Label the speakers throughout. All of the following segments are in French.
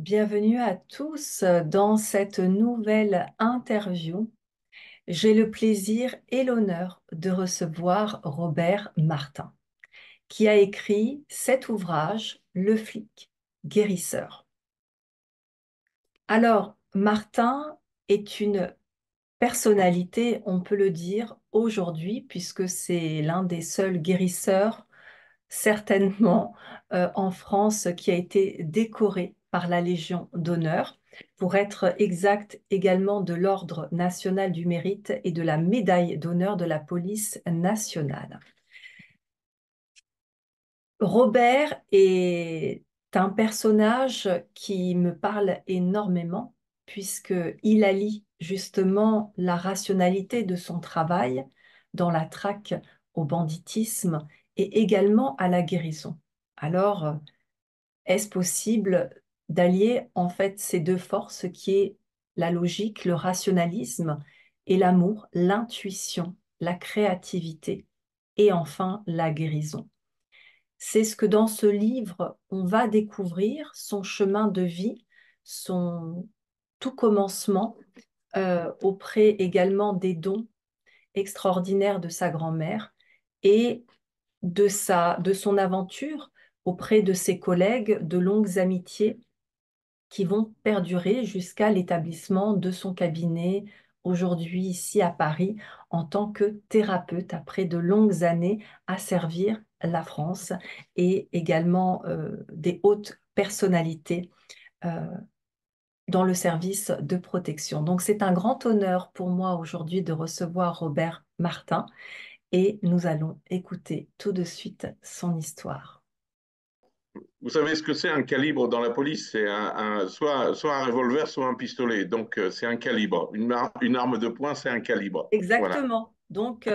Speaker 1: Bienvenue à tous dans cette nouvelle interview. J'ai le plaisir et l'honneur de recevoir Robert Martin, qui a écrit cet ouvrage, Le flic guérisseur. Alors, Martin est une personnalité, on peut le dire, aujourd'hui, puisque c'est l'un des seuls guérisseurs certainement en France, qui a été décoré par la Légion d'honneur, pour être exact également de l'Ordre national du mérite et de la médaille d'honneur de la police nationale. Robert est un personnage qui me parle énormément, puisqu'il allie justement la rationalité de son travail dans la traque au banditisme et également à la guérison. Alors, est-ce possible d'allier en fait ces deux forces qui est la logique, le rationalisme et l'amour, l'intuition, la créativité et enfin la guérison? C'est ce que dans ce livre, on va découvrir, son chemin de vie, son tout commencement auprès également des dons extraordinaires de sa grand-mère et de son aventure auprès de ses collègues, de longues amitiés qui vont perdurer jusqu'à l'établissement de son cabinet aujourd'hui ici à Paris en tant que thérapeute après de longues années à servir la France et également des hautes personnalités euh, dans le service de protection. Donc c'est un grand honneur pour moi aujourd'hui de recevoir Robert Martin et nous allons écouter tout de suite son histoire.
Speaker 2: Vous savez ce que c'est un calibre dans la police? C'est soit un revolver, soit un pistolet. Donc, c'est un calibre. Une arme de poing, c'est un calibre. Voilà.
Speaker 1: Exactement. Donc,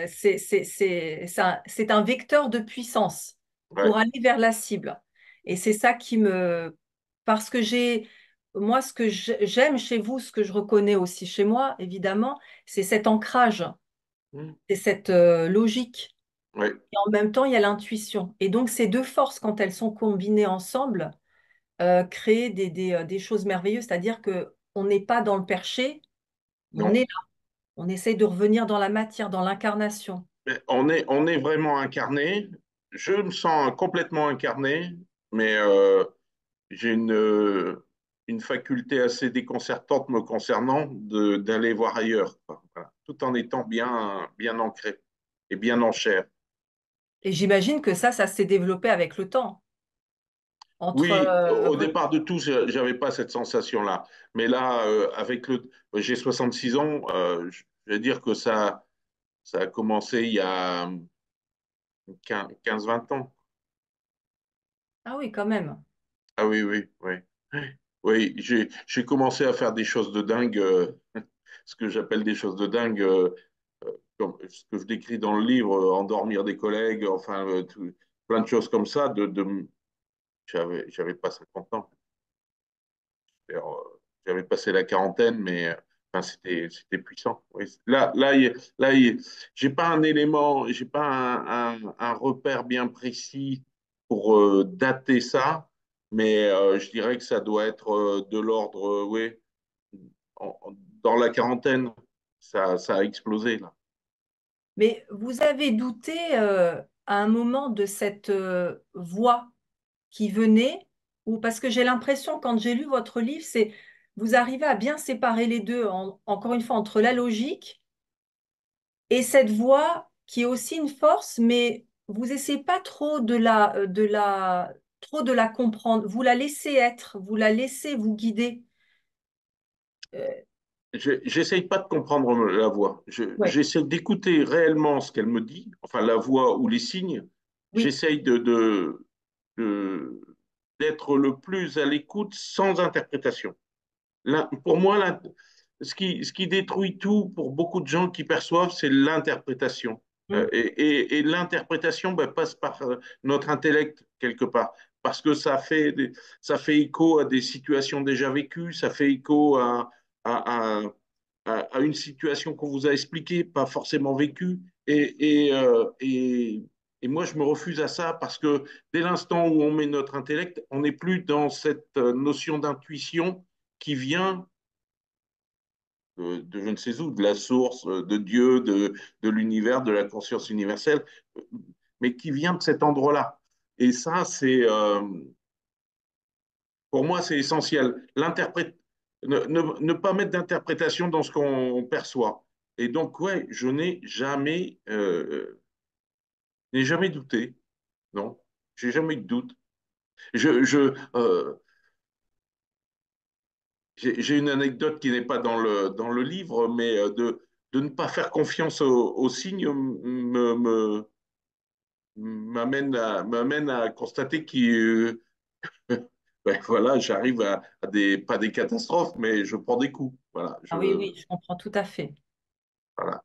Speaker 1: c'est un vecteur de puissance
Speaker 2: Ouais.
Speaker 1: pour aller vers la cible. Et c'est ça qui me... Parce que moi, ce que j'aime chez vous, ce que je reconnais aussi chez moi, évidemment, c'est cet ancrage,
Speaker 2: Mm.
Speaker 1: c'est cette logique.
Speaker 2: Ouais.
Speaker 1: Et en même temps, il y a l'intuition. Et donc, ces deux forces, quand elles sont combinées ensemble, créent des choses merveilleuses. C'est-à-dire que on n'est pas dans le perché, on
Speaker 2: Non.
Speaker 1: est on essaye de revenir dans la matière, dans l'incarnation.
Speaker 2: Mais on est vraiment incarné. Je me sens complètement incarné, mais j'ai une faculté assez déconcertante me concernant d'aller voir ailleurs, quoi. Voilà. Tout en étant bien ancré et bien en chair.
Speaker 1: Et j'imagine que ça s'est développé avec le temps. Entre
Speaker 2: Oui, au
Speaker 1: votre...
Speaker 2: départ de tout, j'avais pas cette sensation-là. Mais là, j'ai 66 ans, je vais dire que ça a commencé il y a 15-20 ans.
Speaker 1: Ah oui, quand même.
Speaker 2: Ah oui, oui, oui. Oui, j'ai commencé à faire des choses de dingue, ce que j'appelle des choses de dingue, comme ce que je décris dans le livre, endormir des collègues, enfin, plein de choses comme ça. J'avais pas 50 ans. J'avais passé la quarantaine, mais enfin, c'était puissant. Oui. J'ai pas un élément, j'ai pas un repère bien précis pour dater ça, mais je dirais que ça doit être de l'ordre, oui, dans la quarantaine, ça a explosé là.
Speaker 1: Mais vous avez douté à un moment de cette voix qui venait, ou parce que j'ai l'impression, quand j'ai lu votre livre, c'est vous arrivez à bien séparer les deux, encore une fois, entre la logique et cette voix qui est aussi une force, mais vous essayez pas trop trop de la comprendre. Vous la laissez être, vous la laissez vous guider. Euh,
Speaker 2: J'essaye pas de comprendre la voix.
Speaker 1: ouais,
Speaker 2: J'essaie d'écouter réellement ce qu'elle me dit, enfin la voix ou les signes.
Speaker 1: oui.
Speaker 2: J'essaye de- d'être le plus à l'écoute sans interprétation. Pour moi, ce qui détruit tout pour beaucoup de gens qui perçoivent, c'est l'interprétation.
Speaker 1: Mm.
Speaker 2: Et l'interprétation ben, passe par notre intellect quelque part, parce que ça fait écho à des situations déjà vécues, ça fait écho à, à une situation qu'on vous a expliquée, pas forcément vécue. Et Et moi, je me refuse à ça parce que dès l'instant où on met notre intellect, on n'est plus dans cette notion d'intuition qui vient de je ne sais où, de la source, de Dieu, de l'univers, de la conscience universelle, mais qui vient de cet endroit-là. Et ça, pour moi, c'est essentiel. Ne pas mettre d'interprétation dans ce qu'on perçoit. Et donc, ouais, je n'ai jamais douté. Non, j'ai jamais eu de doute. Je, je, euh, j'ai une anecdote qui n'est pas dans le livre, mais de ne pas faire confiance aux signes m'amène à constater que ben voilà, j'arrive à pas des catastrophes, mais je prends des coups. Voilà,
Speaker 1: Ah oui, oui, je comprends tout à fait.
Speaker 2: voilà.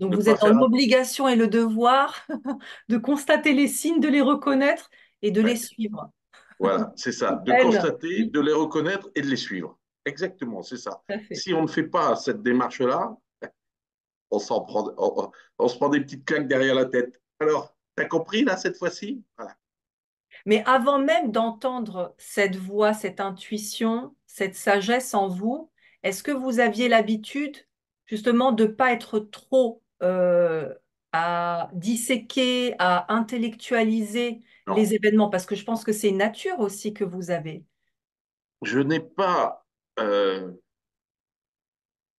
Speaker 1: Donc
Speaker 2: Ne
Speaker 1: vous
Speaker 2: pas
Speaker 1: êtes dans
Speaker 2: faire.
Speaker 1: l'obligation et le devoir de constater les signes, de les reconnaître et de les
Speaker 2: Ouais,
Speaker 1: suivre.
Speaker 2: voilà, c'est ça. De
Speaker 1: Elle,
Speaker 2: constater,
Speaker 1: oui,
Speaker 2: de les reconnaître et de les suivre. Exactement, c'est ça.
Speaker 1: tout à fait.
Speaker 2: Si on ne fait pas cette démarche-là, on s'en prend, on se prend des petites claques derrière la tête. Alors, t'as compris là cette fois-ci? Voilà.
Speaker 1: Mais avant même d'entendre cette voix, cette intuition, cette sagesse en vous, est-ce que vous aviez l'habitude justement de ne pas être trop à disséquer, à intellectualiser
Speaker 2: Non,
Speaker 1: les événements? Parce que je pense que c'est une nature aussi que vous avez.
Speaker 2: je n'ai pas,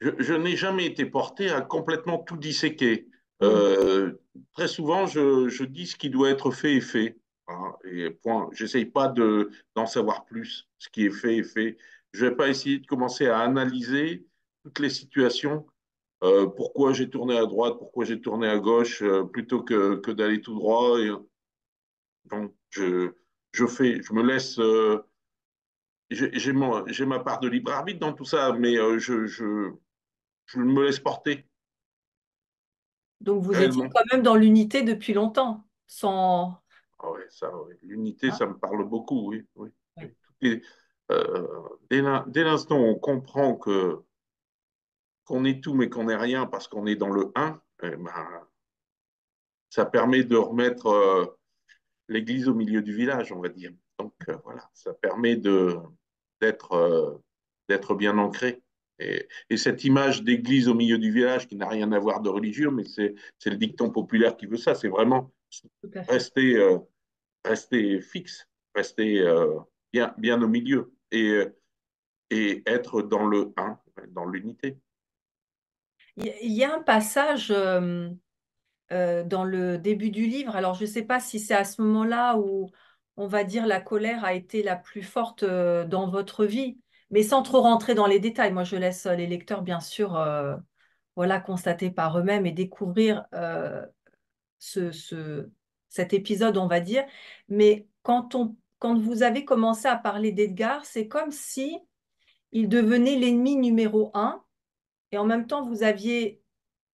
Speaker 2: je n'ai jamais été porté à complètement tout disséquer.
Speaker 1: Hmm,
Speaker 2: Très souvent, je dis ce qui doit être fait est fait. Hein, et point. J'essaye pas d'en savoir plus. Ce qui est fait est fait. Je vais pas essayer de commencer à analyser toutes les situations. Pourquoi j'ai tourné à droite, pourquoi j'ai tourné à gauche, plutôt que d'aller tout droit. Donc, je me laisse. J'ai ma part de libre arbitre dans tout ça, mais je me laisse porter
Speaker 1: Donc vous étiez
Speaker 2: réellement.
Speaker 1: quand même dans l'unité depuis longtemps, sans...
Speaker 2: Ah ouais, ça, ouais. L'unité,
Speaker 1: Hein,
Speaker 2: ça me parle beaucoup, oui, oui,
Speaker 1: oui.
Speaker 2: oui. Dès l'instant où on comprend qu'on est tout mais qu'on n'est rien parce qu'on est dans le un, eh ben, ça permet de remettre l'église au milieu du village, on va dire. Donc voilà, ça permet d'être d'être bien ancré. Et cette image d'église au milieu du village qui n'a rien à voir de religieux, mais c'est le dicton populaire qui veut ça, c'est vraiment
Speaker 1: Tout à fait.
Speaker 2: rester, rester fixe, rester bien au milieu et être dans le un, dans l'unité.
Speaker 1: Il y a un passage dans le début du livre. Alors, je ne sais pas si c'est à ce moment-là où, on va dire, la colère a été la plus forte dans votre vie, mais sans trop rentrer dans les détails. Moi, je laisse les lecteurs, bien sûr, voilà, constater par eux-mêmes et découvrir ce, ce- cet épisode, on va dire. Mais quand vous avez commencé à parler d'Edgar, c'est comme si il devenait l'ennemi numéro un, et en même temps, vous aviez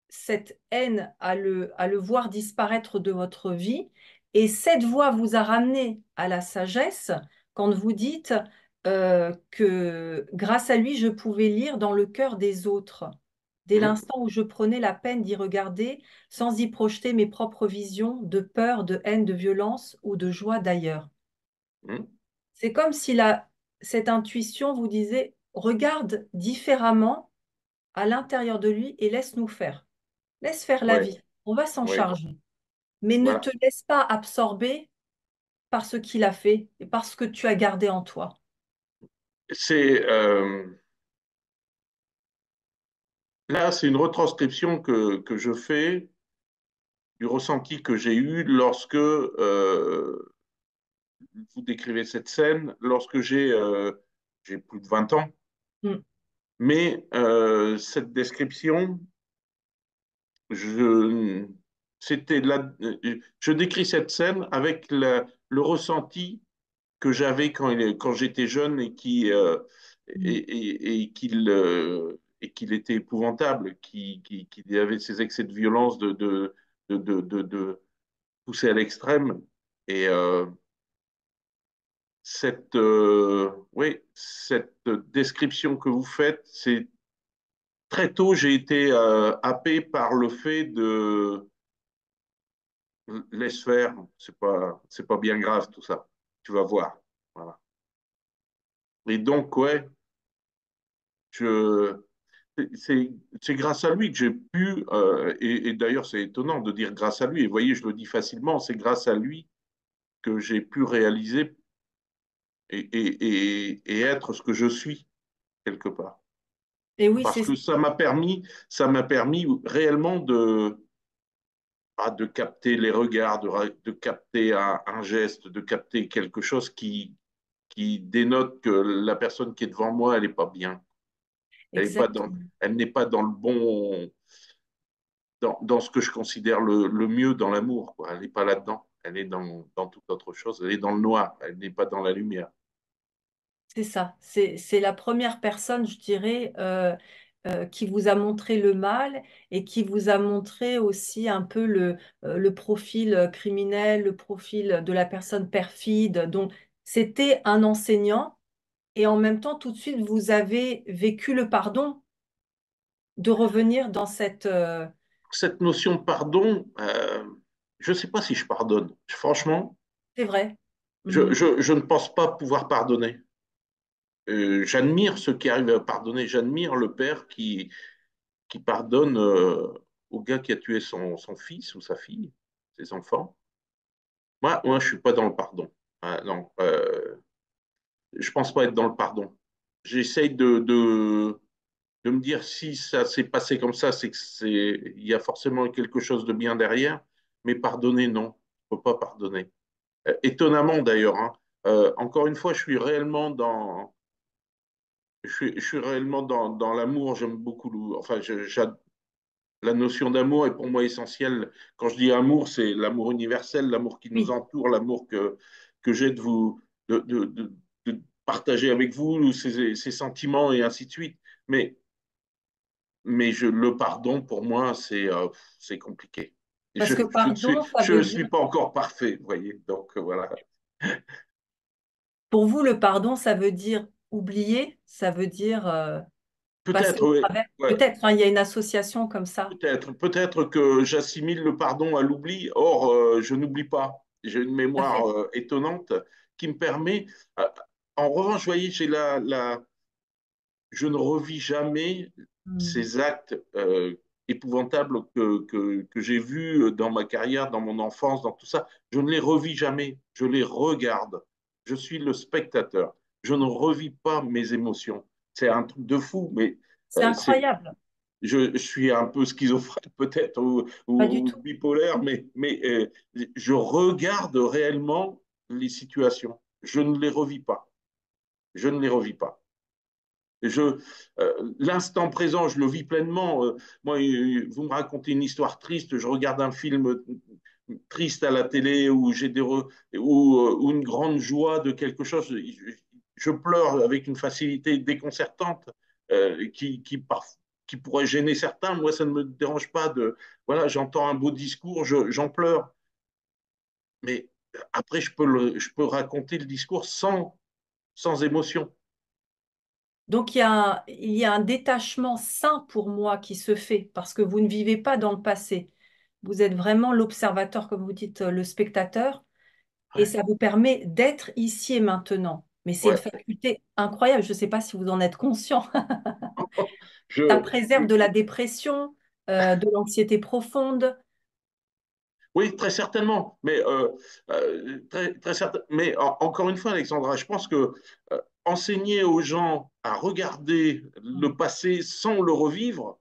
Speaker 1: cette haine à le voir disparaître de votre vie. Et cette voix vous a ramené à la sagesse quand vous dites que grâce à lui, je pouvais lire dans le cœur des autres. Dès
Speaker 2: Hum,
Speaker 1: l'instant où je prenais la peine d'y regarder, sans y projeter mes propres visions de peur, de haine, de violence ou de joie d'ailleurs.
Speaker 2: hum.
Speaker 1: C'est comme si cette intuition vous disait, regarde différemment à l'intérieur de lui et laisse-nous faire. Laisse faire la
Speaker 2: Ouais,
Speaker 1: vie. On va s'en
Speaker 2: ouais,
Speaker 1: charger. Mais ne te
Speaker 2: voilà.
Speaker 1: laisse pas absorber par ce qu'il a fait et par ce que tu as gardé en toi.
Speaker 2: C'est là, c'est une retranscription que je fais du ressenti que j'ai eu lorsque vous décrivez cette scène, lorsque j'ai plus de 20 ans.
Speaker 1: Mm,
Speaker 2: Mais cette description, je, je décris cette scène avec le ressenti que j'avais quand j'étais jeune
Speaker 1: mm,
Speaker 2: et qu'il était épouvantable, qu'il avait ces excès de violence de pousser à l'extrême. Et cette description que vous faites, c'est très tôt, j'ai été happé par le fait laisse faire, c'est pas bien grave tout ça. Tu vas voir. Voilà. Et donc, ouais, je, c'est grâce à lui que j'ai pu, et d'ailleurs c'est étonnant de dire grâce à lui, et vous voyez, je le dis facilement, c'est grâce à lui que j'ai pu réaliser et être ce que je suis, quelque part.
Speaker 1: Et oui,
Speaker 2: Parce
Speaker 1: c'est
Speaker 2: que ça m'a permis réellement de capter les regards, de capter un geste, de capter quelque chose qui dénote que la personne qui est devant moi, elle n'est pas bien.
Speaker 1: exactement.
Speaker 2: Elle n'est pas dans le bon, dans ce que je considère le mieux dans l'amour, quoi. Elle n'est pas là-dedans. Elle est dans toute autre chose. Elle est dans le noir. Elle n'est pas dans la lumière.
Speaker 1: C'est ça. C'est la première personne, je dirais, qui vous a montré le mal et qui vous a montré aussi un peu le profil criminel, le profil de la personne perfide. Donc, c'était un enseignant et en même temps, tout de suite, vous avez vécu le pardon de revenir dans cette...
Speaker 2: Cette notion de pardon, je ne sais pas si je pardonne. Franchement,
Speaker 1: c'est vrai. Mhm.
Speaker 2: je ne pense pas pouvoir pardonner. J'admire ceux qui arrivent à pardonner. J'admire le père qui pardonne au gars qui a tué son fils ou sa fille, ses enfants. Moi, je ne suis pas dans le pardon. Ah, non, je pense pas être dans le pardon. J'essaye de me dire si ça s'est passé comme ça, il y a forcément quelque chose de bien derrière. Mais pardonner, non, je ne peux pas pardonner. Étonnamment d'ailleurs, hein. Encore une fois, je suis réellement dans l'amour. J'aime beaucoup, enfin, la notion d'amour est pour moi essentielle. Quand je dis amour, c'est l'amour universel, l'amour qui nous
Speaker 1: Oui,
Speaker 2: entoure, l'amour que j'ai de partager avec vous, ces sentiments et ainsi de suite. Mais, le pardon, pour moi, c'est compliqué.
Speaker 1: parce que pardon, ça
Speaker 2: Je
Speaker 1: veut
Speaker 2: ne
Speaker 1: dire...
Speaker 2: suis pas encore parfait, vous voyez. Donc voilà.
Speaker 1: Pour vous, le pardon, ça veut dire oublier, ça veut dire passer
Speaker 2: Peut-être,
Speaker 1: au
Speaker 2: oui.
Speaker 1: travers.
Speaker 2: Ouais.
Speaker 1: Peut-être, hein, il y a une association comme ça.
Speaker 2: Peut-être que j'assimile le pardon à l'oubli. Or, je n'oublie pas. J'ai une
Speaker 1: Tout à
Speaker 2: mémoire
Speaker 1: fait.
Speaker 2: étonnante qui me permet. euh, En revanche, vous voyez, je ne revis jamais
Speaker 1: Hmm.
Speaker 2: ces actes épouvantables que j'ai vus dans ma carrière, dans mon enfance, dans tout ça. Je ne les revis jamais. Je les regarde. Je suis le spectateur. Je ne revis pas mes émotions. C'est un truc de fou, mais
Speaker 1: C'est
Speaker 2: c'est
Speaker 1: incroyable.
Speaker 2: je suis un peu schizophrène peut-être
Speaker 1: Pas du
Speaker 2: ou
Speaker 1: tout.
Speaker 2: bipolaire, je regarde réellement les situations. Je ne les revis pas. Je ne les revis pas. L'instant présent, je le vis pleinement. Moi, vous me racontez une histoire triste, je regarde un film triste à la télé ou une grande joie de quelque chose. Je pleure avec une facilité déconcertante euh, qui, qui, par- qui pourrait gêner certains. Moi, ça ne me dérange pas voilà, j'entends un beau discours, j'en pleure. Mais après, je peux raconter le discours sans émotion.
Speaker 1: Donc, il y a un détachement sain pour moi qui se fait parce que vous ne vivez pas dans le passé. Vous êtes vraiment l'observateur, comme vous dites, le spectateur, et
Speaker 2: Ouais,
Speaker 1: ça vous permet d'être ici et maintenant. Mais c'est une
Speaker 2: ouais.
Speaker 1: faculté incroyable. Je ne sais pas si vous en êtes conscient. Ça
Speaker 2: Je,
Speaker 1: préserve de la dépression, de l'anxiété profonde.
Speaker 2: Oui, très certainement. Très mais encore une fois, Alexandra, je pense que enseigner aux gens à regarder le passé sans le revivre,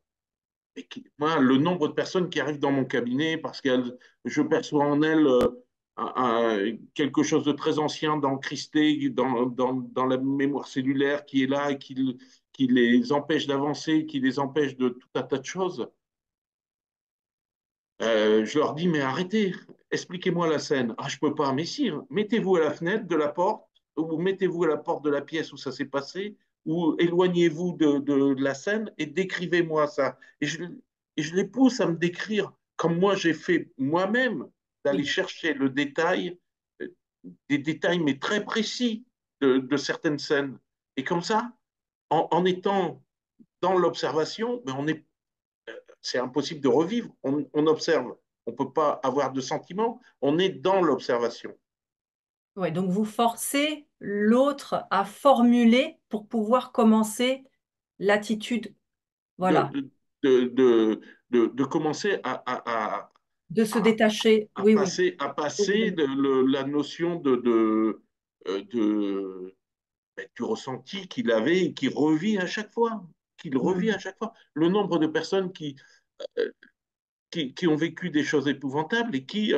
Speaker 2: moi, le nombre de personnes qui arrivent dans mon cabinet parce que je perçois en elles quelque chose de très ancien, d'encristé dans la mémoire cellulaire qui est là et qui les empêche d'avancer, qui les empêche de tout un tas de choses. Je leur dis, mais arrêtez, expliquez-moi la scène. Ah, je peux pas. Mais si, mettez-vous à la fenêtre de la porte, ou mettez-vous à la porte de la pièce où ça s'est passé, ou éloignez-vous de la scène et décrivez-moi ça. Et je les pousse à me décrire comme moi j'ai fait moi-même, d'aller
Speaker 1: Oui.
Speaker 2: chercher le détail, euh, des détails mais très précis de certaines scènes. Et comme ça, en étant dans l'observation, ben c'est impossible de revivre. On observe, On ne peut pas avoir de sentiments. On est dans l'observation.
Speaker 1: Ouais, donc vous forcez l'autre à formuler pour pouvoir commencer l'attitude,
Speaker 2: De,
Speaker 1: voilà,
Speaker 2: de, de, de commencer
Speaker 1: de se détacher. Oui, oui,
Speaker 2: à
Speaker 1: je vous
Speaker 2: passer
Speaker 1: l'avez.
Speaker 2: la notion de, du ressenti qu'il avait et qui revit à chaque fois. Qu'il revit à
Speaker 1: Mhm.
Speaker 2: chaque fois. Le nombre de personnes euh, qui ont vécu des choses épouvantables et qui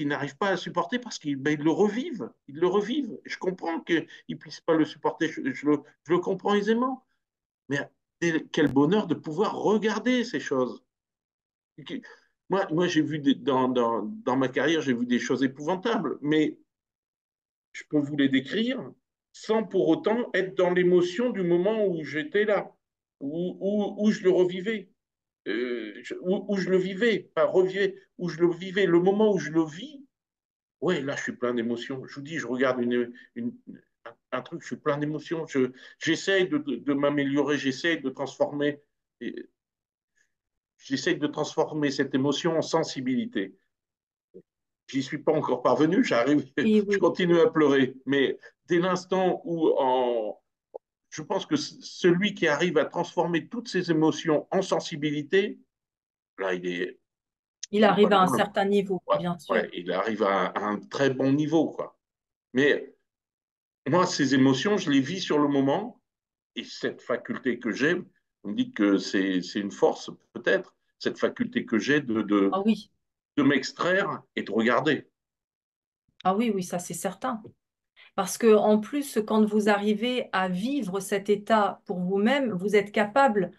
Speaker 2: n'arrivent pas à supporter parce qu'ils ben, ils le revivent. Ils le revivent. Je comprends qu'ils ne puissent pas le supporter. Je le comprends aisément. Mais quel bonheur de pouvoir regarder ces choses. Moi j'ai vu dans ma carrière, j'ai vu des choses épouvantables, mais je peux vous les décrire sans pour autant être dans l'émotion du moment où j'étais là, où je le revivais, où je le vivais, pas revivais, où je le vivais. Le moment où je le vis, ouais, là, je suis plein d'émotions. Je vous dis, je regarde un truc, je suis plein d'émotions. J'essaye de m'améliorer, j'essaye de transformer cette émotion en sensibilité. J'y suis pas encore parvenu, j'arrive,
Speaker 1: Oui,
Speaker 2: je
Speaker 1: oui,
Speaker 2: continue à pleurer. Mais dès l'instant je pense que celui qui arrive à transformer toutes ces émotions en sensibilité, là,
Speaker 1: il
Speaker 2: il est pas
Speaker 1: arrive à un
Speaker 2: loin.
Speaker 1: certain niveau,
Speaker 2: Ouais,
Speaker 1: bien sûr.
Speaker 2: ouais, il arrive à un très bon niveau, quoi. Mais moi, ces émotions, je les vis sur le moment, et cette faculté que j'ai, vous me dites que c'est une force, peut-être, cette faculté que j'ai
Speaker 1: Ah oui,
Speaker 2: de m'extraire et de regarder.
Speaker 1: ah oui, oui, ça c'est certain. Parce que en plus, quand vous arrivez à vivre cet état pour vous-même, vous êtes capable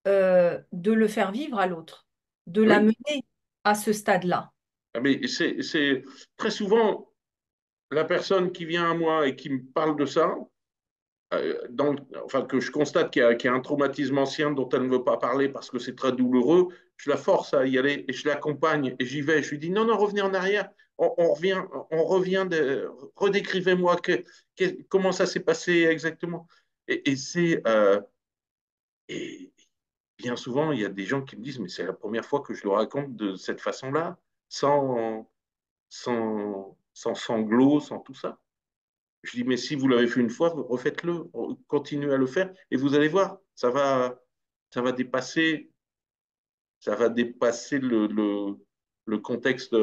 Speaker 1: de le faire vivre à l'autre, de
Speaker 2: Oui,
Speaker 1: l'amener à ce stade-là.
Speaker 2: ah, mais c'est très souvent la personne qui vient à moi et qui me parle de ça, enfin que je constate qu'il y a un traumatisme ancien dont elle ne veut pas parler parce que c'est très douloureux, je la force à y aller et je l'accompagne et j'y vais. Je lui dis non, non, revenez en arrière, redécrivez-moi comment ça s'est passé exactement. Et bien souvent, il y a des gens qui me disent, mais c'est la première fois que je le raconte de cette façon-là, sans, sans sanglots, sans tout ça. Je dis, mais si vous l'avez fait une fois, refaites-le, continuez à le faire, et vous allez voir, ça va dépasser, ça va dépasser le contexte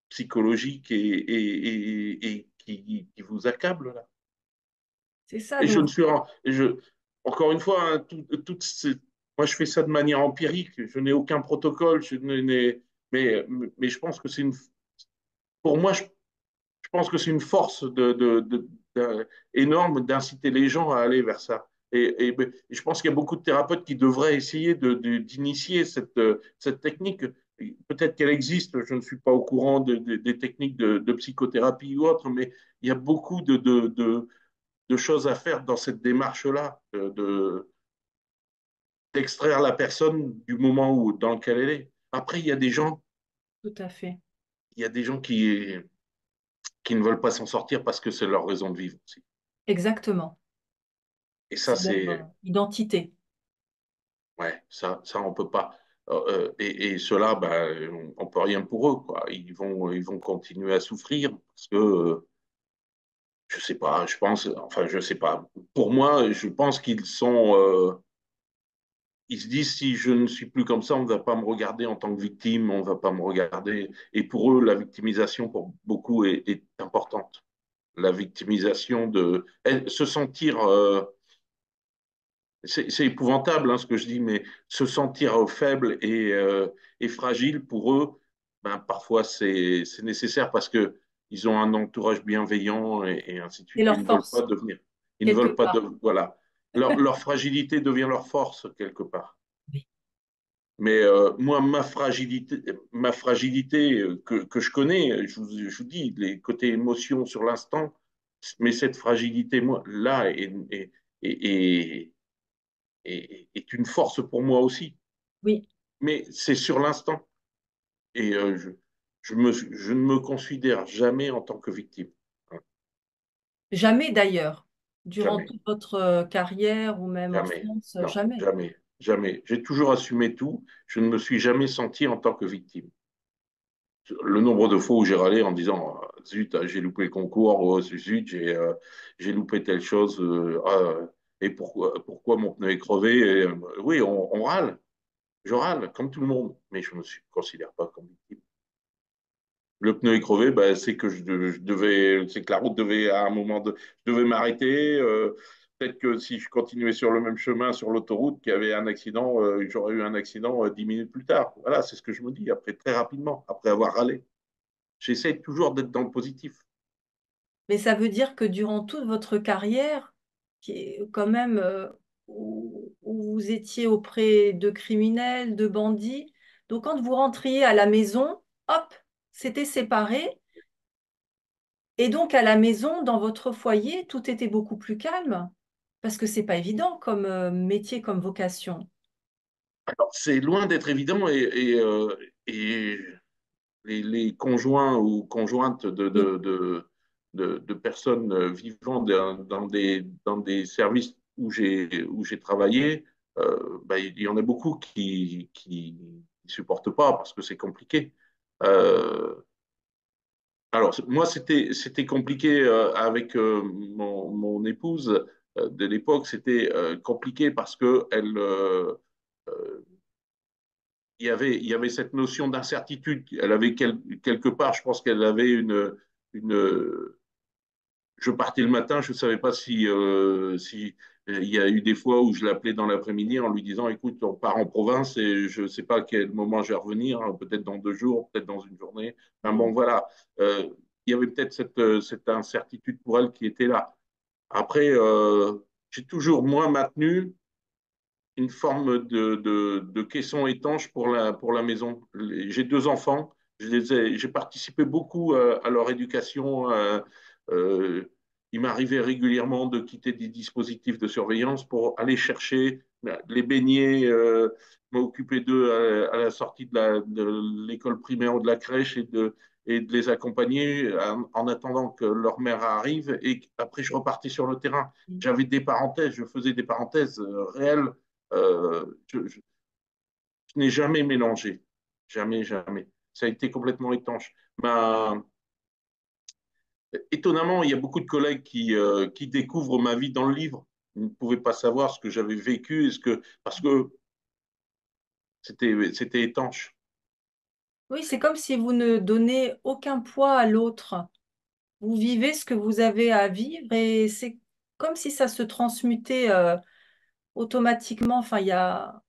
Speaker 2: psychologique et qui vous accable là.
Speaker 1: C'est ça,
Speaker 2: Et je
Speaker 1: donc
Speaker 2: ne suis en- et je, encore une fois, hein, moi je fais ça de manière empirique, je n'ai aucun protocole, mais, mais je pense que pour moi, je pense que c'est une force énorme d'inciter les gens à aller vers ça. Et je pense qu'il y a beaucoup de thérapeutes qui devraient essayer d'initier cette technique. Peut-être qu'elle existe, je ne suis pas au courant des techniques de psychothérapie ou autre, mais il y a beaucoup de choses à faire dans cette démarche-là, d'extraire la personne du moment dans lequel elle est. Après,
Speaker 1: tout à fait.
Speaker 2: il y a des gens qui ne veulent pas s'en sortir parce que c'est leur raison de vivre aussi.
Speaker 1: Exactement.
Speaker 2: Et ça,
Speaker 1: C'est leur
Speaker 2: c'est,
Speaker 1: identité.
Speaker 2: ouais, ça on peut pas. Et ceux-là, ben, on peut rien pour eux, quoi. Ils vont continuer à souffrir parce que, je sais pas, je pense, enfin, je sais pas. Pour moi, je pense ils se disent si je ne suis plus comme ça, on ne va pas me regarder en tant que victime, on ne va pas me regarder. Et pour eux, la victimisation, pour beaucoup, est importante. La victimisation se sentir, c'est épouvantable hein, ce que je dis, mais se sentir faible et fragile pour eux, ben, parfois c'est nécessaire parce que ils ont un entourage bienveillant et ainsi de
Speaker 1: Et
Speaker 2: suite. Ils
Speaker 1: leur
Speaker 2: ne veulent pas
Speaker 1: force,
Speaker 2: devenir, ils ne
Speaker 1: quelque
Speaker 2: veulent pas
Speaker 1: part.
Speaker 2: voilà. Leur fragilité devient leur force quelque part.
Speaker 1: Oui.
Speaker 2: Mais moi, ma fragilité que je connais, je vous dis, les côtés émotions sur l'instant, mais cette fragilité, moi, là, est, est une force pour moi aussi.
Speaker 1: Oui.
Speaker 2: Mais c'est sur l'instant. Et je ne me considère jamais en tant que victime. Hein.
Speaker 1: Jamais d'ailleurs, durant
Speaker 2: Jamais,
Speaker 1: toute votre carrière ou même
Speaker 2: jamais,
Speaker 1: enfance,
Speaker 2: non,
Speaker 1: jamais.
Speaker 2: jamais, jamais. J'ai toujours assumé tout. Je ne me suis jamais senti en tant que victime. Le nombre de fois où j'ai râlé en disant zut, j'ai loupé le concours, oh, zut, j'ai loupé telle chose, et pourquoi mon pneu est crevé? Oui, on râle, je râle, comme tout le monde, mais je ne me considère pas comme victime. Le pneu est crevé, ben, c'est que je devais, c'est que la route devait à un moment je devais m'arrêter. Peut-être que si je continuais sur le même chemin sur l'autoroute, qu'il y avait un accident, j'aurais eu un accident 10 minutes plus tard. Voilà, c'est ce que je me dis après très rapidement, après avoir râlé. J'essaie toujours d'être dans le positif.
Speaker 1: Mais ça veut dire que durant toute votre carrière, qui est quand même où vous étiez auprès de criminels, de bandits, donc quand vous rentriez à la maison, hop, c'était séparé. Et donc à la maison, dans votre foyer, tout était beaucoup plus calme, parce que c'est pas évident comme métier, comme vocation.
Speaker 2: Alors, c'est loin d'être évident et les conjoints ou conjointes
Speaker 1: Oui.
Speaker 2: de personnes vivant dans des services où j'ai travaillé, ben, il y en a beaucoup qui ne supportent pas parce que c'est compliqué. Euh, alors, moi, c'était compliqué avec mon épouse de l'époque. C'était compliqué parce que euh, il y avait cette notion d'incertitude. Elle avait quelque part, je pense qu'elle avait une. Je partais le matin, je ne savais pas si il y a eu des fois où je l'appelais dans l'après-midi en lui disant, écoute, on part en province et je ne sais pas à quel moment je vais revenir, hein, peut-être dans 2 jours, peut-être dans une journée. Enfin bon,
Speaker 1: Mm.
Speaker 2: voilà. Il y avait peut-être cette incertitude pour elle qui était là. Après, j'ai toujours, moi, maintenu une forme de caisson étanche pour la maison. J'ai 2 enfants, j'ai participé beaucoup à leur éducation. Euh, il m'arrivait régulièrement de quitter des dispositifs de surveillance pour aller chercher, les baigner, m'occuper d'eux à la sortie de l'école primaire ou de la crèche et de les accompagner en attendant que leur mère arrive. Et après, je repartais sur le terrain. J'avais des parenthèses, je faisais des parenthèses réelles. Je n'ai jamais mélangé. Jamais, jamais. Ça a été complètement étanche. Étonnamment, il y a beaucoup de collègues qui découvrent ma vie dans le livre. Ils ne pouvaient pas savoir ce que j'avais vécu parce que c'était étanche.
Speaker 1: Oui, c'est comme si vous ne donnez aucun poids à l'autre. Vous vivez ce que vous avez à vivre et c'est comme si ça se transmutait automatiquement. Enfin, il y a...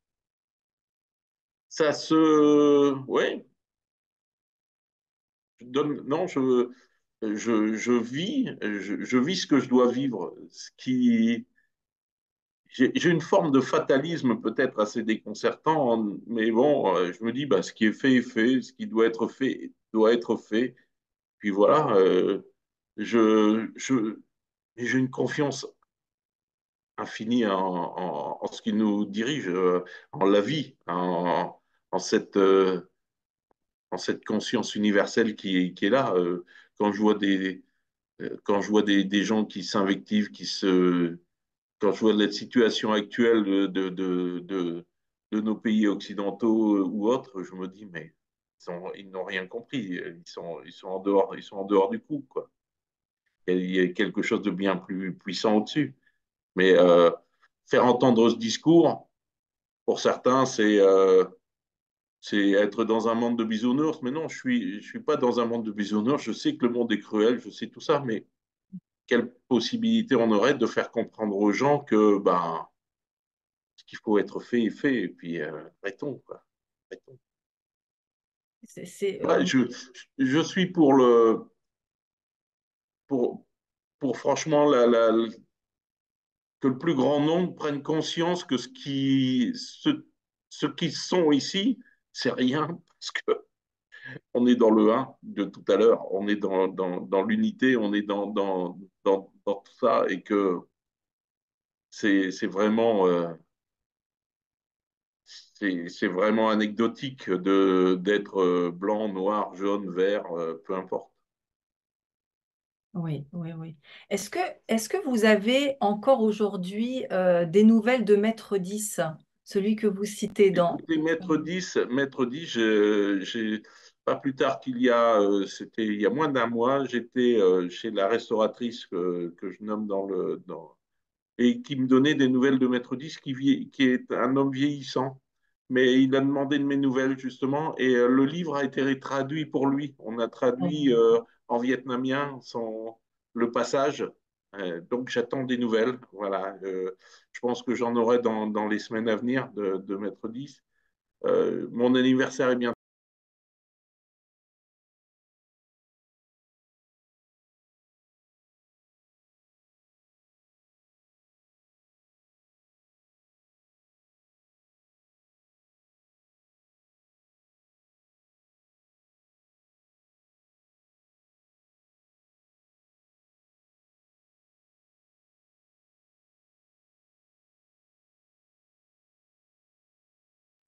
Speaker 2: Ça se. Oui, je donne. Non, je vis, je vis ce que je dois vivre. J'ai une forme de fatalisme peut-être assez déconcertant, mais bon, je me dis, bah, ce qui est fait, ce qui doit être fait. Puis voilà, je, j'ai une confiance infinie en ce qui nous dirige, en la vie, en en cette conscience universelle qui est là. Quand je vois quand je vois des gens qui s'invectivent, quand je vois la situation actuelle de nos pays occidentaux ou autres, je me dis, mais ils n'ont rien compris. Ils sont en dehors du coup, quoi. Il y a quelque chose de bien plus puissant au-dessus. Mais faire entendre ce discours, pour certains, c'est être dans un monde de bisounours. Mais non, je suis pas dans un monde de bisounours. Je sais que le monde est cruel, je sais tout ça, mais quelle possibilité on aurait de faire comprendre aux gens que ben, ce qu'il faut être fait est fait, et puis arrêtons, quoi. Arrêtons.
Speaker 1: c'est,
Speaker 2: Ouais, je suis pour, pour franchement que le plus grand nombre prenne conscience que ce qu'ils sont ici, c'est rien, parce que on est dans le un de tout à l'heure, on est dans l'unité, on est dans tout ça, et que c'est vraiment, c'est vraiment anecdotique d'être blanc, noir, jaune, vert, peu importe.
Speaker 1: oui, oui, oui. Est-ce que vous avez encore aujourd'hui des nouvelles de Maître 10, celui que vous citez dans...
Speaker 2: Écoutez, Maître 10, pas plus tard c'était il y a moins d'un mois, j'étais chez la restauratrice que je nomme et qui me donnait des nouvelles de Maître 10, qui est un homme vieillissant. Mais il a demandé de mes nouvelles, justement, et le livre a été traduit pour lui. On a traduit en vietnamien le passage. Donc, j'attends des nouvelles. Voilà. Je pense que j'en aurai dans les semaines à venir de Maître 10. Mon anniversaire est bientôt.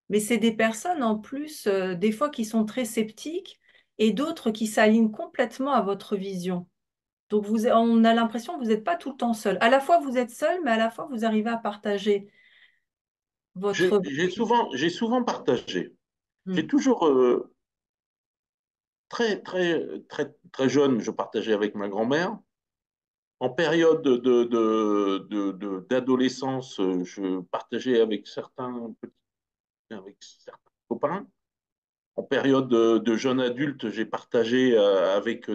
Speaker 1: Mais c'est des personnes en plus, des fois qui sont très sceptiques et d'autres qui s'alignent complètement à votre vision. Donc on a l'impression que vous n'êtes pas tout le temps seul. À la fois vous êtes seul, mais à la fois vous arrivez à partager votre...
Speaker 2: J'ai souvent partagé. J'ai
Speaker 1: Hmm.
Speaker 2: toujours, très jeune, je partageais avec ma grand-mère. En période d'adolescence, je partageais avec certains copains. En période de jeune adulte, j'ai partagé avec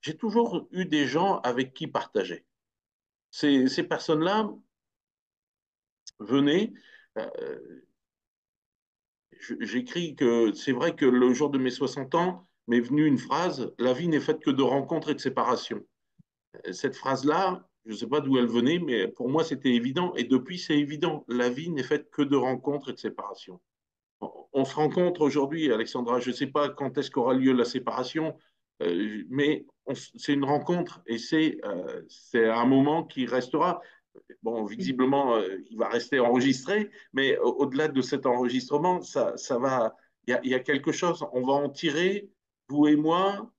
Speaker 2: J'ai toujours eu des gens avec qui partager. Ces personnes-là venaient. euh, J'écris que c'est vrai que le jour de mes 60 ans m'est venue une phrase: la vie n'est faite que de rencontres et de séparations. Cette phrase-là, je ne sais pas d'où elle venait, mais pour moi, c'était évident. Et depuis, c'est évident. La vie n'est faite que de rencontres et de séparations. On se rencontre aujourd'hui, Alexandra. Je ne sais pas quand est-ce qu'aura lieu la séparation, mais c'est une rencontre et c'est un moment qui restera. Bon, visiblement, il va rester enregistré, mais au-delà de cet enregistrement, ça va. Il y a quelque chose. On va en tirer, vous et moi,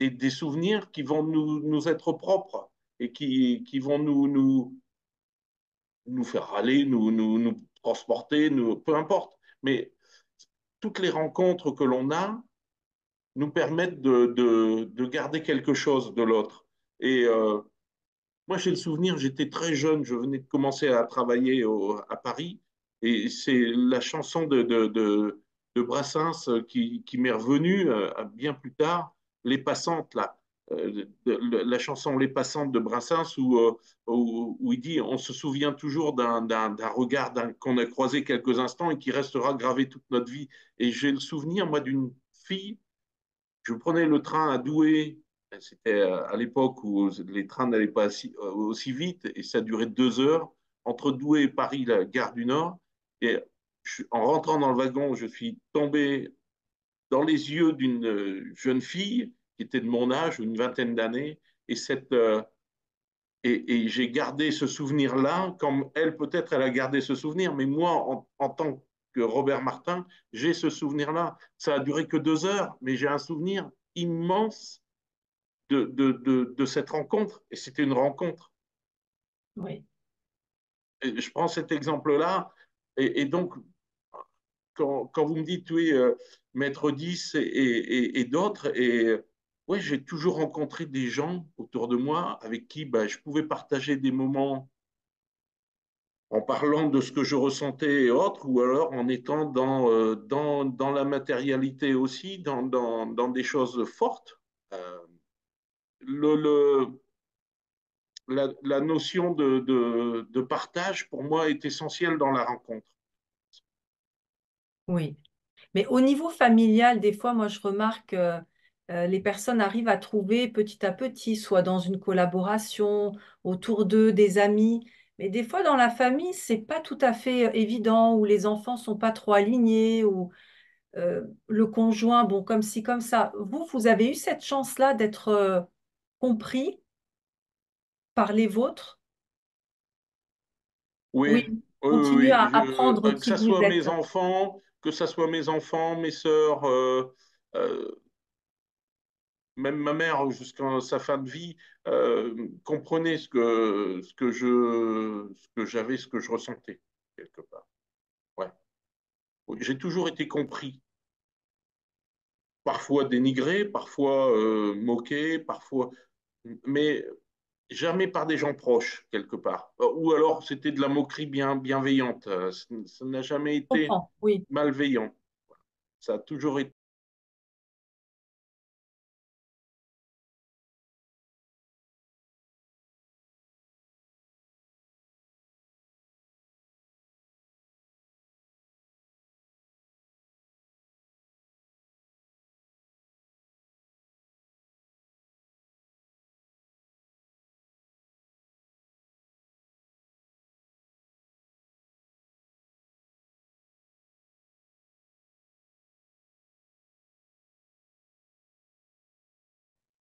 Speaker 2: des souvenirs qui vont nous être propres et qui vont nous faire râler, nous transporter, peu importe. Mais toutes les rencontres que l'on a nous permettent de garder quelque chose de l'autre. Et moi, j'ai le souvenir, j'étais très jeune, je venais de commencer à travailler à Paris, et c'est la chanson de Brassens qui m'est revenue bien plus tard, Les Passantes, là. La chanson Les Passantes de Brassens où il dit: on se souvient toujours d'un regard qu'on a croisé quelques instants et qui restera gravé toute notre vie. Et j'ai le souvenir, moi, d'une fille. Je prenais le train à Douai. C'était à l'époque où les trains n'allaient pas aussi vite et ça durait 2 heures entre Douai et Paris, la gare du Nord. Et en rentrant dans le wagon, je suis tombé dans les yeux d'une jeune fille qui était de mon âge, une vingtaine d'années. Et, et j'ai gardé ce souvenir-là, comme elle, peut-être, elle a gardé ce souvenir, mais moi, en tant que Robert Martin, j'ai ce souvenir-là. Ça a duré que 2 heures, mais j'ai un souvenir immense de cette rencontre. Et c'était une rencontre.
Speaker 1: Oui.
Speaker 2: Et je prends cet exemple-là. Et donc, quand vous me dites, oui, Maître 10 et d'autres, et ouais, j'ai toujours rencontré des gens autour de moi avec qui bah, je pouvais partager des moments en parlant de ce que je ressentais et autres, ou alors en étant dans la matérialité aussi, dans des choses fortes. Euh, le, le, la notion de partage, pour moi, est essentielle dans la rencontre.
Speaker 1: Oui. Mais au niveau familial, des fois, moi, je remarque que les personnes arrivent à trouver petit à petit, soit dans une collaboration, autour d'eux, des amis. Mais des fois, dans la famille, c'est pas tout à fait évident, où les enfants sont pas trop alignés, ou le conjoint, bon, comme ci, comme ça. Vous avez eu cette chance-là d'être compris par les vôtres?
Speaker 2: Oui,
Speaker 1: Oui,
Speaker 2: oui,
Speaker 1: continuez
Speaker 2: oui,
Speaker 1: à
Speaker 2: oui.
Speaker 1: apprendre
Speaker 2: Que
Speaker 1: qui
Speaker 2: ça
Speaker 1: vous
Speaker 2: soit
Speaker 1: êtes.
Speaker 2: mes enfants, mes sœurs, euh, même ma mère jusqu'à sa fin de vie, comprenait ce que j'avais, ce que je ressentais, quelque part. Ouais. Oui, j'ai toujours été compris parfois dénigré, parfois moqué, parfois, mais jamais par des gens proches, quelque part. Ou alors c'était de la moquerie bienveillante. Ça n'a jamais
Speaker 1: Je
Speaker 2: été
Speaker 1: comprends, oui.
Speaker 2: malveillant. Ça a toujours été.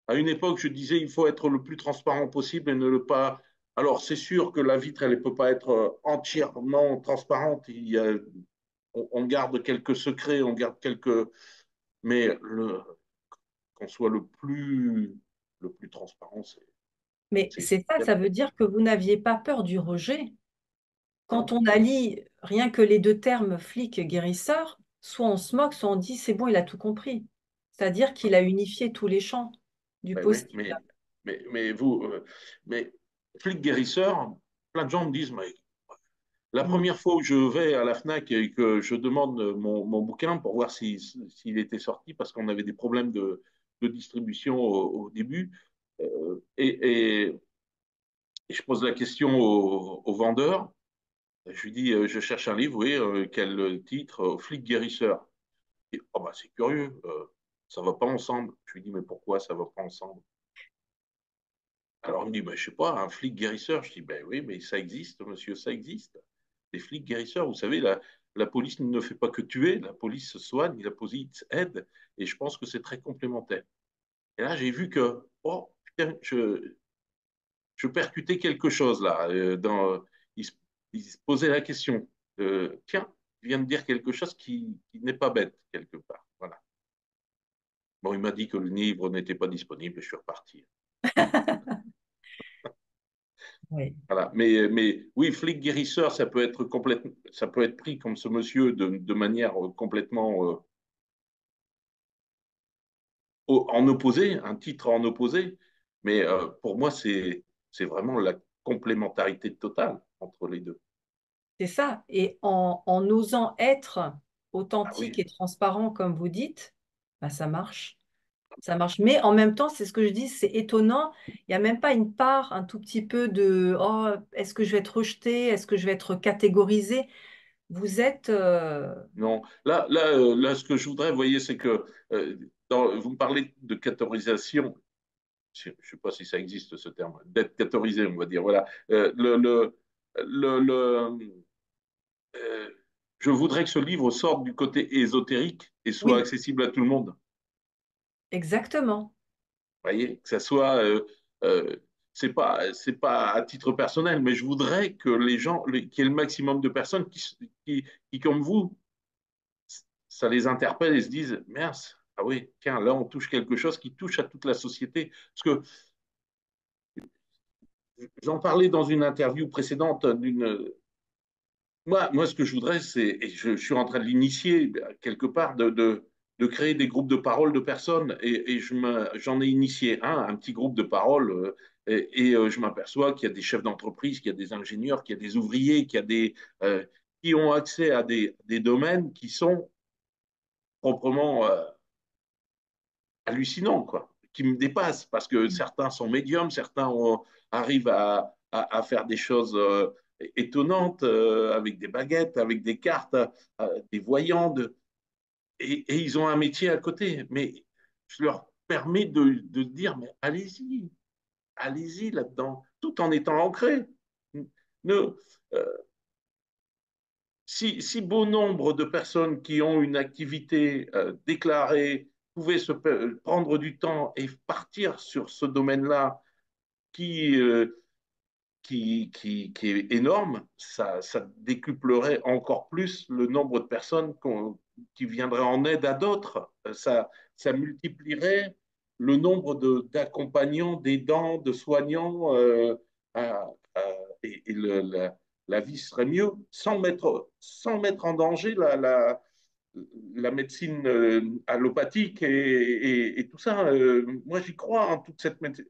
Speaker 2: À une époque, je disais il faut être le plus transparent possible et ne le pas. Alors, c'est sûr que la vitre, elle ne peut pas être entièrement transparente. On garde quelques secrets, on garde quelques. Mais qu'on soit le plus transparent,
Speaker 1: Mais
Speaker 2: c'est
Speaker 1: c'est ça,
Speaker 2: essentiel.
Speaker 1: ça veut dire que vous n'aviez pas peur du rejet. Quand
Speaker 2: Non,
Speaker 1: on allie rien que les deux termes flic-guérisseur, soit on se moque, soit on dit c'est bon, il a tout compris. C'est-à-dire qu'il a unifié tous les champs du
Speaker 2: ben oui,
Speaker 1: possible.
Speaker 2: mais vous, mais flic guérisseur, plein de gens me disent, mais la
Speaker 1: Mm.
Speaker 2: première fois où je vais à la FNAC et que je demande mon bouquin pour voir s'il était sorti, parce qu'on avait des problèmes de distribution au début, et je pose la question au vendeur, je lui dis, je cherche un livre, oui, quel titre? Flic guérisseur. Et, oh, bah, c'est curieux, ça va pas ensemble. Je lui dis, mais pourquoi ça va pas ensemble? Alors il me dit, bah, je sais pas, un flic guérisseur. Je dis, ben oui, mais ça existe, monsieur, ça existe. Des flics guérisseurs, vous savez, la police ne fait pas que tuer, la police se soigne, la police aide, et je pense que c'est très complémentaire. Et là, j'ai vu que, oh, putain, je percutais quelque chose là. Il se posait la question, tiens, il vient de dire quelque chose qui n'est pas bête, quelque part. Voilà. Bon, il m'a dit que le livre n'était pas disponible et je suis reparti.
Speaker 1: Oui,
Speaker 2: Voilà. Mais oui, flic guérisseur, ça peut être pris comme ce monsieur de manière complètement en opposé, un titre en opposé. Mais pour moi, c'est vraiment la complémentarité totale entre les deux.
Speaker 1: c'est ça. Et en osant être
Speaker 2: Ah
Speaker 1: authentique
Speaker 2: oui,
Speaker 1: et transparent, comme vous dites, bah, ça marche. Ça marche. Mais en même temps, c'est ce que je dis, c'est étonnant. Il n'y a même pas une part, un tout petit peu de oh, est-ce que je vais être rejeté? Est-ce que je vais être catégorisé? Vous êtes.
Speaker 2: non. Là, ce que je voudrais, vous voyez, c'est que vous me parlez de catégorisation. Je ne sais pas si ça existe ce terme, d'être catégorisé, on va dire. Voilà. Le, euh, je voudrais que ce livre sorte du côté ésotérique et soit
Speaker 1: Oui,
Speaker 2: accessible à tout le monde.
Speaker 1: exactement.
Speaker 2: Vous voyez, que ça soit, euh, c'est pas à titre personnel, mais je voudrais que les gens, qu'il y ait le maximum de personnes qui, comme vous, ça les interpelle et se disent, mince, ah oui, tiens, là, on touche quelque chose qui touche à toute la société. Parce que j'en parlais dans une interview précédente moi, ce que je voudrais, c'est, et je suis en train de l'initier quelque part, de créer des groupes de parole de personnes. Et j'en ai initié un petit groupe de parole. Je m'aperçois qu'il y a des chefs d'entreprise, qu'il y a des ingénieurs, qu'il y a des ouvriers, qui ont accès à des domaines qui sont proprement hallucinants, quoi, qui me dépassent. Parce que certains sont médiums, arrivent à faire des choses étonnantes avec des baguettes, avec des cartes, des voyants, et ils ont un métier à côté. Mais je leur permets de dire, mais allez-y, allez-y là-dedans, tout en étant ancré. Ne, euh, si bon nombre de personnes qui ont une activité déclarée pouvaient prendre du temps et partir sur ce domaine-là qui, euh, qui est énorme, ça décuplerait encore plus le nombre de personnes qui viendraient en aide à d'autres. Ça multiplierait le nombre d'accompagnants, d'aidants, de soignants, à- à- et la vie serait mieux sans mettre en danger la médecine allopathique et tout ça. Moi, j'y crois, hein, toute cette médecine.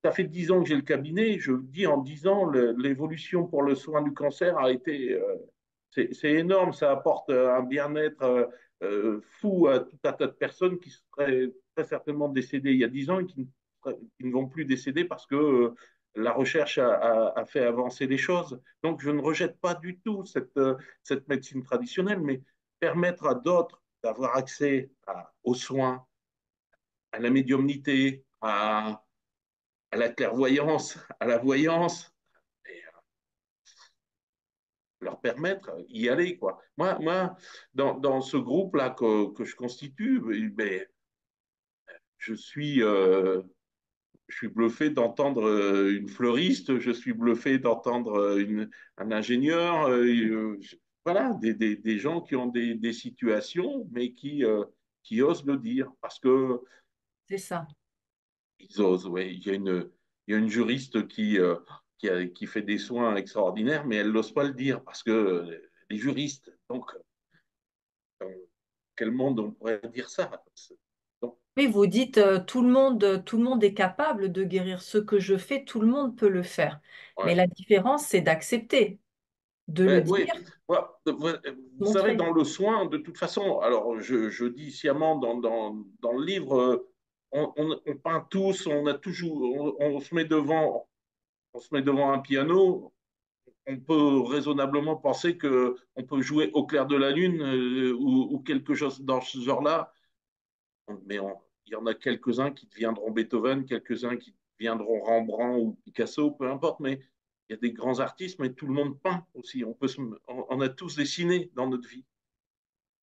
Speaker 2: Ça fait 10 ans que j'ai le cabinet. Je dis en 10 ans, l'évolution pour le soin du cancer a été. C'est énorme. Ça apporte un bien-être fou à tout un tas de personnes qui seraient très certainement décédées il y a 10 ans et qui ne vont plus décéder parce que la recherche a fait avancer les choses. Donc, je ne rejette pas du tout cette médecine traditionnelle, mais permettre à d'autres d'avoir accès aux soins, à la médiumnité, à la clairvoyance, à la voyance, et leur permettre d'y aller, quoi. Moi dans ce groupe-là que je constitue, ben, je suis, euh, je suis bluffé d'entendre une fleuriste, je suis bluffé d'entendre un ingénieur, voilà, des gens qui ont des situations, mais qui osent le dire parce que
Speaker 1: C'est ça.
Speaker 2: ils osent. Ouais. Il y a une juriste qui fait des soins extraordinaires, mais elle n'ose pas le dire parce que les juristes. Donc, dans quel monde on pourrait dire ça? Donc,
Speaker 1: Oui, vous dites tout le monde est capable de guérir ce que je fais, tout le monde peut le faire. Mais
Speaker 2: ouais.
Speaker 1: la différence, c'est d'accepter, de le
Speaker 2: Ouais,
Speaker 1: dire,
Speaker 2: oui, voilà. Vous savez,
Speaker 1: montrer.
Speaker 2: dans le soin, de toute façon, alors je dis sciemment dans le livre, on peint tous, on a toujours, on se met devant un piano, on peut raisonnablement penser que on peut jouer au clair de la lune ou quelque chose dans ce genre-là, mais il y en a quelques-uns qui deviendront Beethoven, quelques-uns qui deviendront Rembrandt ou Picasso, peu importe, mais il y a des grands artistes, mais tout le monde peint aussi. On a tous dessiné dans notre vie.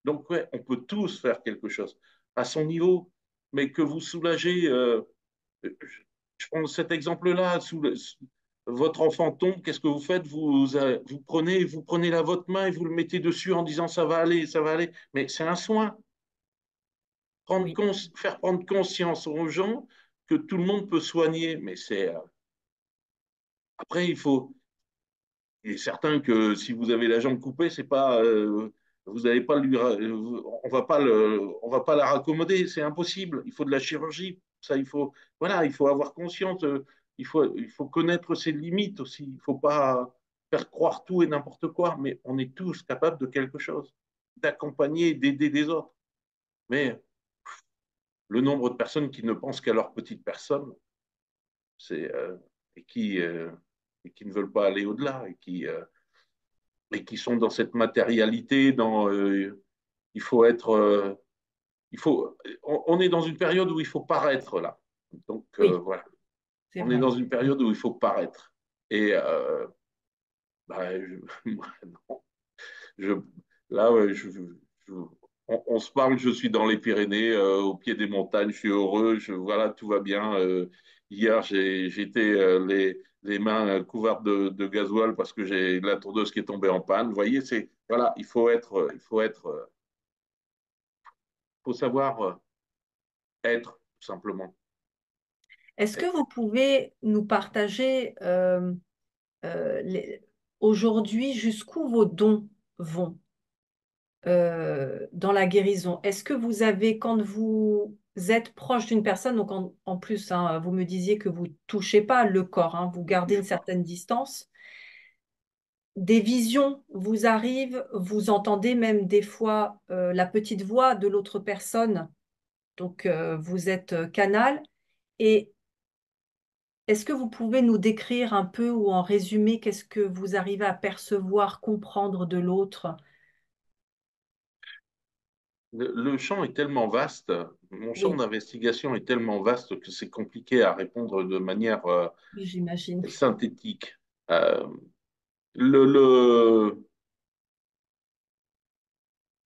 Speaker 2: Donc, ouais, on peut tous faire quelque chose à son niveau, mais que vous soulagez. Je prends cet exemple-là. Votre enfant tombe, qu'est-ce que vous faites? Vous prenez la votre main et vous le mettez dessus en disant ça va aller, ça va aller. Mais c'est un soin.
Speaker 1: Oui,
Speaker 2: Faire prendre conscience aux gens que tout le monde peut soigner. Mais après, il est certain que si vous avez la jambe coupée, c'est pas, vous n'allez pas on va pas la raccommoder, c'est impossible. Il faut de la chirurgie. Ça, voilà, il faut avoir conscience. Il faut connaître ses limites aussi. Il faut pas faire croire tout et n'importe quoi. Mais on est tous capables de quelque chose, d'accompagner, d'aider des autres. Mais le nombre de personnes qui ne pensent qu'à leur petite personne, c'est et qui euh, et qui ne veulent pas aller au-delà et qui sont dans cette matérialité, il faut être, on est dans une période où il faut paraître là. Donc
Speaker 1: oui,
Speaker 2: voilà,
Speaker 1: c'est
Speaker 2: on est
Speaker 1: vrai.
Speaker 2: dans une période où il faut paraître. Et bah, moi, non, je, là, ouais, je- on se parle, je suis dans les Pyrénées, au pied des montagnes, je suis heureux, voilà, tout va bien. Hier, j'étais les mains couvertes de gasoil parce que j'ai la tondeuse qui est tombée en panne. Vous voyez, voilà, faut savoir être, tout simplement.
Speaker 1: Est-ce que
Speaker 2: Être.
Speaker 1: vous pouvez nous partager euh, les- aujourd'hui jusqu'où vos dons vont dans la guérison? Est-ce que vous avez, quand vous êtes proche d'une personne, donc en plus, hein, vous me disiez que vous touchez pas le corps, hein, vous
Speaker 2: Je
Speaker 1: gardez une
Speaker 2: touche pas.
Speaker 1: certaine distance, des visions vous arrivent, vous entendez même des fois la petite voix de l'autre personne, donc vous êtes canal. Et est-ce que vous pouvez nous décrire un peu ou en résumé qu'est-ce que vous arrivez à percevoir, comprendre de l'autre?
Speaker 2: Le champ est tellement vaste, mon champ
Speaker 1: Oui,
Speaker 2: d'investigation est tellement vaste que c'est compliqué à répondre de manière
Speaker 1: oui, j'imagine.
Speaker 2: synthétique. Euh, le, le,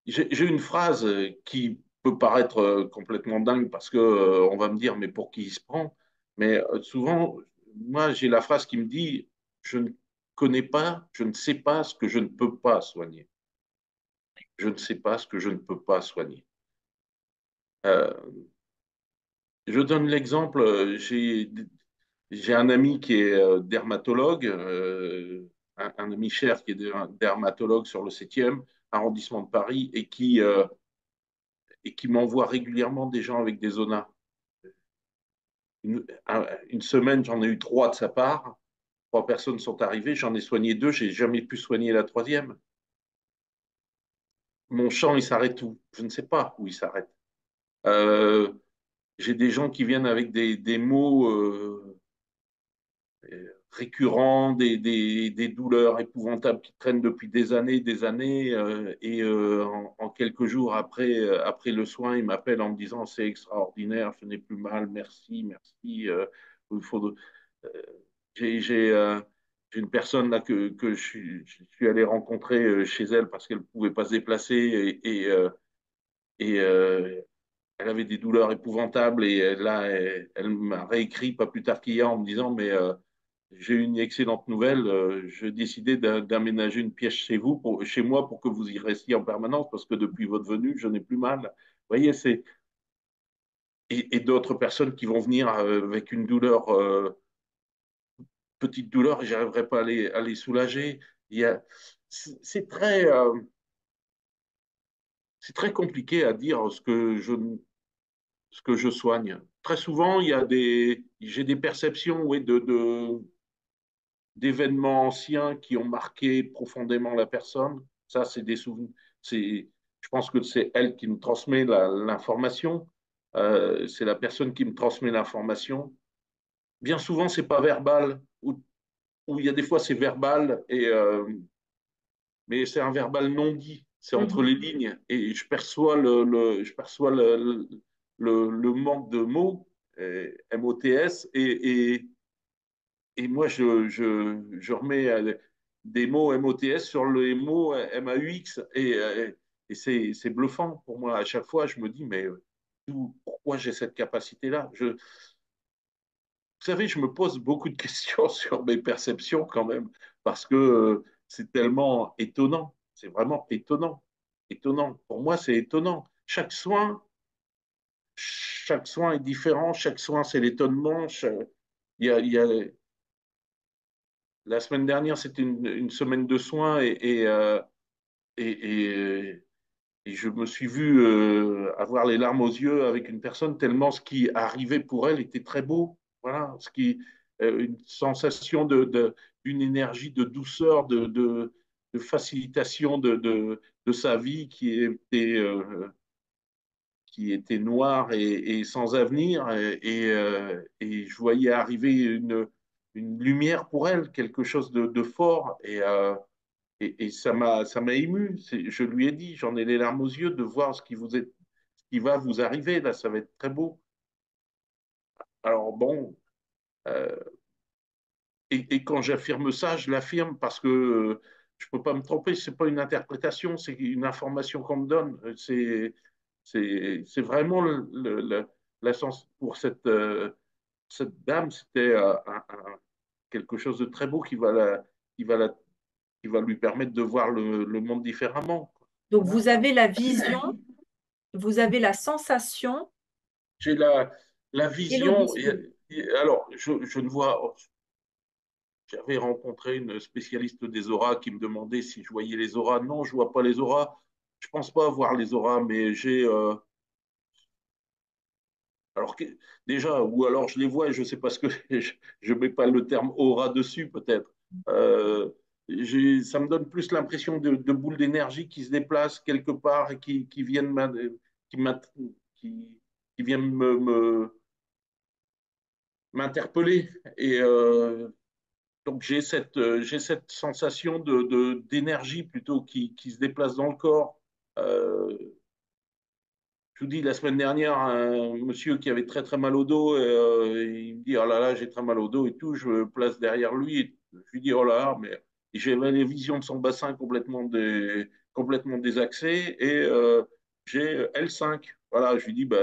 Speaker 2: j'ai une phrase qui peut paraître complètement dingue parce que on va me dire mais pour qui il se prend? Mais souvent, moi j'ai la phrase qui me dit je ne connais pas, je ne sais pas ce que je ne peux pas soigner. Je ne sais pas ce que je ne peux pas soigner. Euh, je donne l'exemple, j'ai un ami qui est dermatologue, un ami cher qui est dermatologue sur le 7e. arrondissement de Paris, et qui m'envoie régulièrement des gens avec des zonas. Une semaine, j'en ai eu trois de sa part. Trois personnes sont arrivées, j'en ai soigné deux, j'ai jamais pu soigner la troisième. Mon champ, il s'arrête où? Je ne sais pas où il s'arrête. Euh, j'ai des gens qui viennent avec des mots récurrents, des douleurs épouvantables qui traînent depuis des années, et en quelques jours après le soin, ils m'appellent en me disant c'est extraordinaire, je n'ai plus mal, merci, merci. Il faut, euh, j'ai j'ai une personne là que je suis allé rencontrer chez elle parce qu'elle ne pouvait pas se déplacer et elle avait des douleurs épouvantables et là, elle m'a réécrit pas plus tard qu'hier en me disant, mais j'ai une excellente nouvelle, j'ai décidé d'aménager une pièce chez vous, chez moi, pour que vous y restiez en permanence parce que depuis votre venue, je n'ai plus mal. Vous voyez, et d'autres personnes qui vont venir avec une douleur, petite douleur, et j'arriverai pas à les soulager. Il y a, c'est très, c'est très compliqué à dire ce que je soigne. Très souvent, j'ai des perceptions, oui, d'événements anciens qui ont marqué profondément la personne. Ça, c'est des souvenirs. Je pense que c'est elle qui me transmet l'information. C'est la personne qui me transmet l'information. Bien souvent, c'est pas verbal, ou il y a des fois c'est verbal, mais c'est un verbal non dit. C'est entre
Speaker 1: Mhm.
Speaker 2: les lignes et je perçois je perçois le manque de mots, MOTS, et moi, je remets des mots MOTS sur les mots MAUX, et c'est bluffant pour moi. À chaque fois, je me dis, mais pourquoi j'ai cette capacité-là? Vous savez, je me pose beaucoup de questions sur mes perceptions quand même, parce que c'est tellement étonnant. C'est vraiment étonnant. Étonnant. Pour moi, c'est étonnant. Chaque soin est différent. Chaque soin, c'est l'étonnement. Il y a, la semaine dernière, c'était une semaine de soins et, et- et je me suis vu avoir les larmes aux yeux avec une personne tellement ce qui arrivait pour elle était très beau. Voilà, une sensation d'une énergie de douceur, de facilitation de sa vie qui était noire et sans avenir. Et je voyais arriver une lumière pour elle, quelque chose de fort. Et ça m'a ému. Je lui ai dit, j'en ai les larmes aux yeux de voir ce qui va vous arriver. Là, ça va être très beau. Alors bon, euh, et quand j'affirme ça, je l'affirme parce que je peux pas me tromper. C'est pas une interprétation, c'est une information qu'on me donne. C'est vraiment la sens pour cette dame, c'était quelque chose de très beau qui va la, qui va lui permettre de voir le monde différemment.
Speaker 1: Donc,
Speaker 2: Voilà.
Speaker 1: vous avez la vision, vous avez la sensation
Speaker 2: J'ai la
Speaker 1: et
Speaker 2: vision.
Speaker 1: l'audition.
Speaker 2: Alors, je ne vois. J'avais rencontré une spécialiste des auras qui me demandait si je voyais les auras. Non, je ne vois pas les auras. Je ne pense pas voir les auras, mais j'ai. Alors, déjà, ou alors je les vois et je ne sais pas ce que. Je ne mets pas le terme aura dessus, peut-être. Euh, ça me donne plus l'impression de boules d'énergie qui se déplacent quelque part et qui viennent qui, qui, qui viennent m'interpeller. Et donc j'ai cette sensation d'énergie plutôt qui se déplace dans le corps. Euh, je vous dis, la semaine dernière, un monsieur qui avait très très mal au dos, il me dit, oh là là, j'ai très mal au dos et tout, je me place derrière lui, et je lui dis, oh là là, mais j'avais les visions de son bassin complètement désaxées, et j'ai L5. Voilà, je lui dis, bah,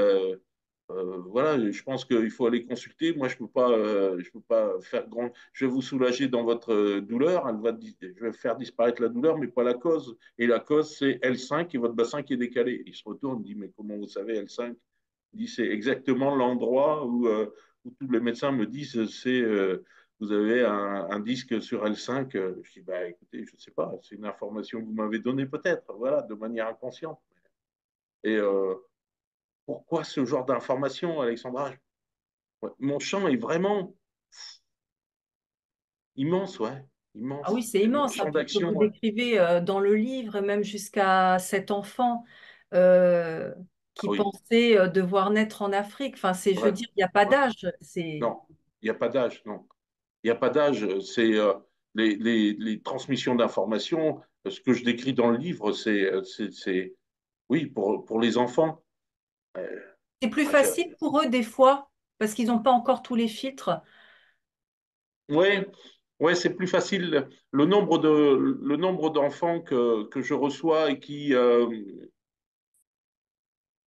Speaker 2: voilà, je pense qu'il faut aller consulter. Moi, je peux pas faire grand. Je vais vous soulager dans votre douleur. Je vais faire disparaître la douleur, mais pas la cause. Et la cause, c'est L5 et votre bassin qui est décalé. Il se retourne, il dit, mais comment vous savez L5? Il dit, c'est exactement l'endroit où tous les médecins me disent, vous avez un disque sur L5. Je dis, bah, écoutez, je ne sais pas, c'est une information que vous m'avez donnée peut-être, voilà, de manière inconsciente. Et pourquoi ce genre d'information, Alexandra? Ouais, mon champ est vraiment immense, ouais,
Speaker 1: Ah oui,
Speaker 2: immense.
Speaker 1: c'est
Speaker 2: Mon
Speaker 1: immense, hein,
Speaker 2: champ
Speaker 1: puisque
Speaker 2: d'action,
Speaker 1: vous
Speaker 2: ouais.
Speaker 1: décrivez dans le livre, même jusqu'à cet enfant euh,
Speaker 2: Ah
Speaker 1: qui
Speaker 2: oui,
Speaker 1: pensait devoir naître en Afrique. Enfin, c'est, je veux
Speaker 2: ouais,
Speaker 1: dire, il n'y a pas
Speaker 2: ouais.
Speaker 1: d'âge. C'est
Speaker 2: Non, il n'y a pas d'âge, non. Il n'y a pas d'âge, c'est les transmissions d'informations. Ce que je décris dans le livre, oui, pour les enfants. Euh,
Speaker 1: c'est plus
Speaker 2: moi, je-
Speaker 1: facile pour eux des fois, parce qu'ils n'ont pas encore tous les filtres.
Speaker 2: ouais, ouais, c'est plus facile. Le nombre d'enfants que je reçois et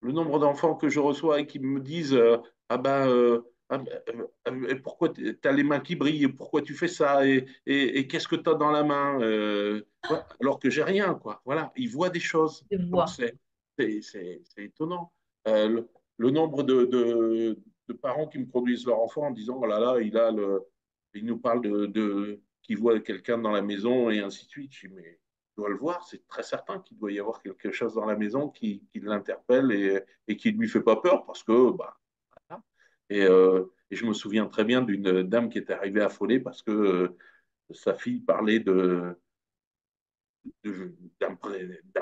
Speaker 2: le nombre d'enfants que je reçois et qui me disent ah ben pourquoi tu as les mains qui brillent, pourquoi tu fais ça et qu'est-ce que tu as dans la main voilà. Alors que j'ai rien quoi. Voilà, ils voient des choses.
Speaker 1: Je
Speaker 2: Donc
Speaker 1: vois.
Speaker 2: c'est étonnant. Le nombre de parents qui me produisent leur enfant en disant oh là là, il nous parle qu'il voit quelqu'un dans la maison et ainsi de suite. Je dis mais doit le voir, c'est très certain qu'il doit y avoir quelque chose dans la maison qui l'interpelle et qui ne lui fait pas peur parce que, bah, voilà. Et je me souviens très bien d'une dame qui est arrivée affolée parce que sa fille parlait d'un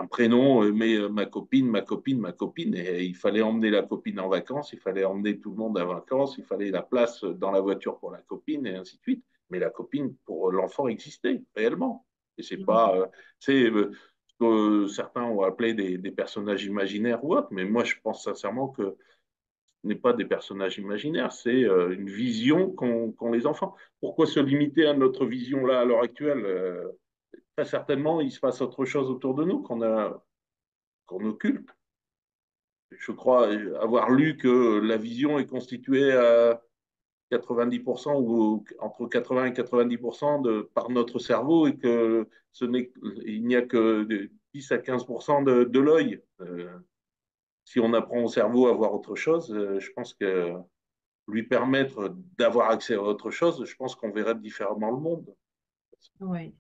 Speaker 2: prénom, mais ma copine, ma copine, ma copine, et il fallait emmener la copine en vacances, il fallait emmener tout le monde en vacances, il fallait la place dans la voiture pour la copine, et ainsi de suite. Mais la copine, pour l'enfant, existait réellement. Et c'est pas, c'est ce que certains ont appelé des personnages imaginaires ou autres, mais moi, je pense sincèrement que ce n'est pas des personnages imaginaires, c'est une vision qu'ont les enfants. Pourquoi se limiter à notre vision là à l'heure actuelle très certainement, il se passe autre chose autour de nous qu'on occulte. Je crois avoir lu que la vision est constituée à 90% ou entre 80 et 90% par notre cerveau et que il n'y a que 10 à 15% de l'œil. Si on apprend au cerveau à voir autre chose, je pense que lui permettre d'avoir accès à autre chose, je pense qu'on verrait différemment le monde.
Speaker 1: Oui.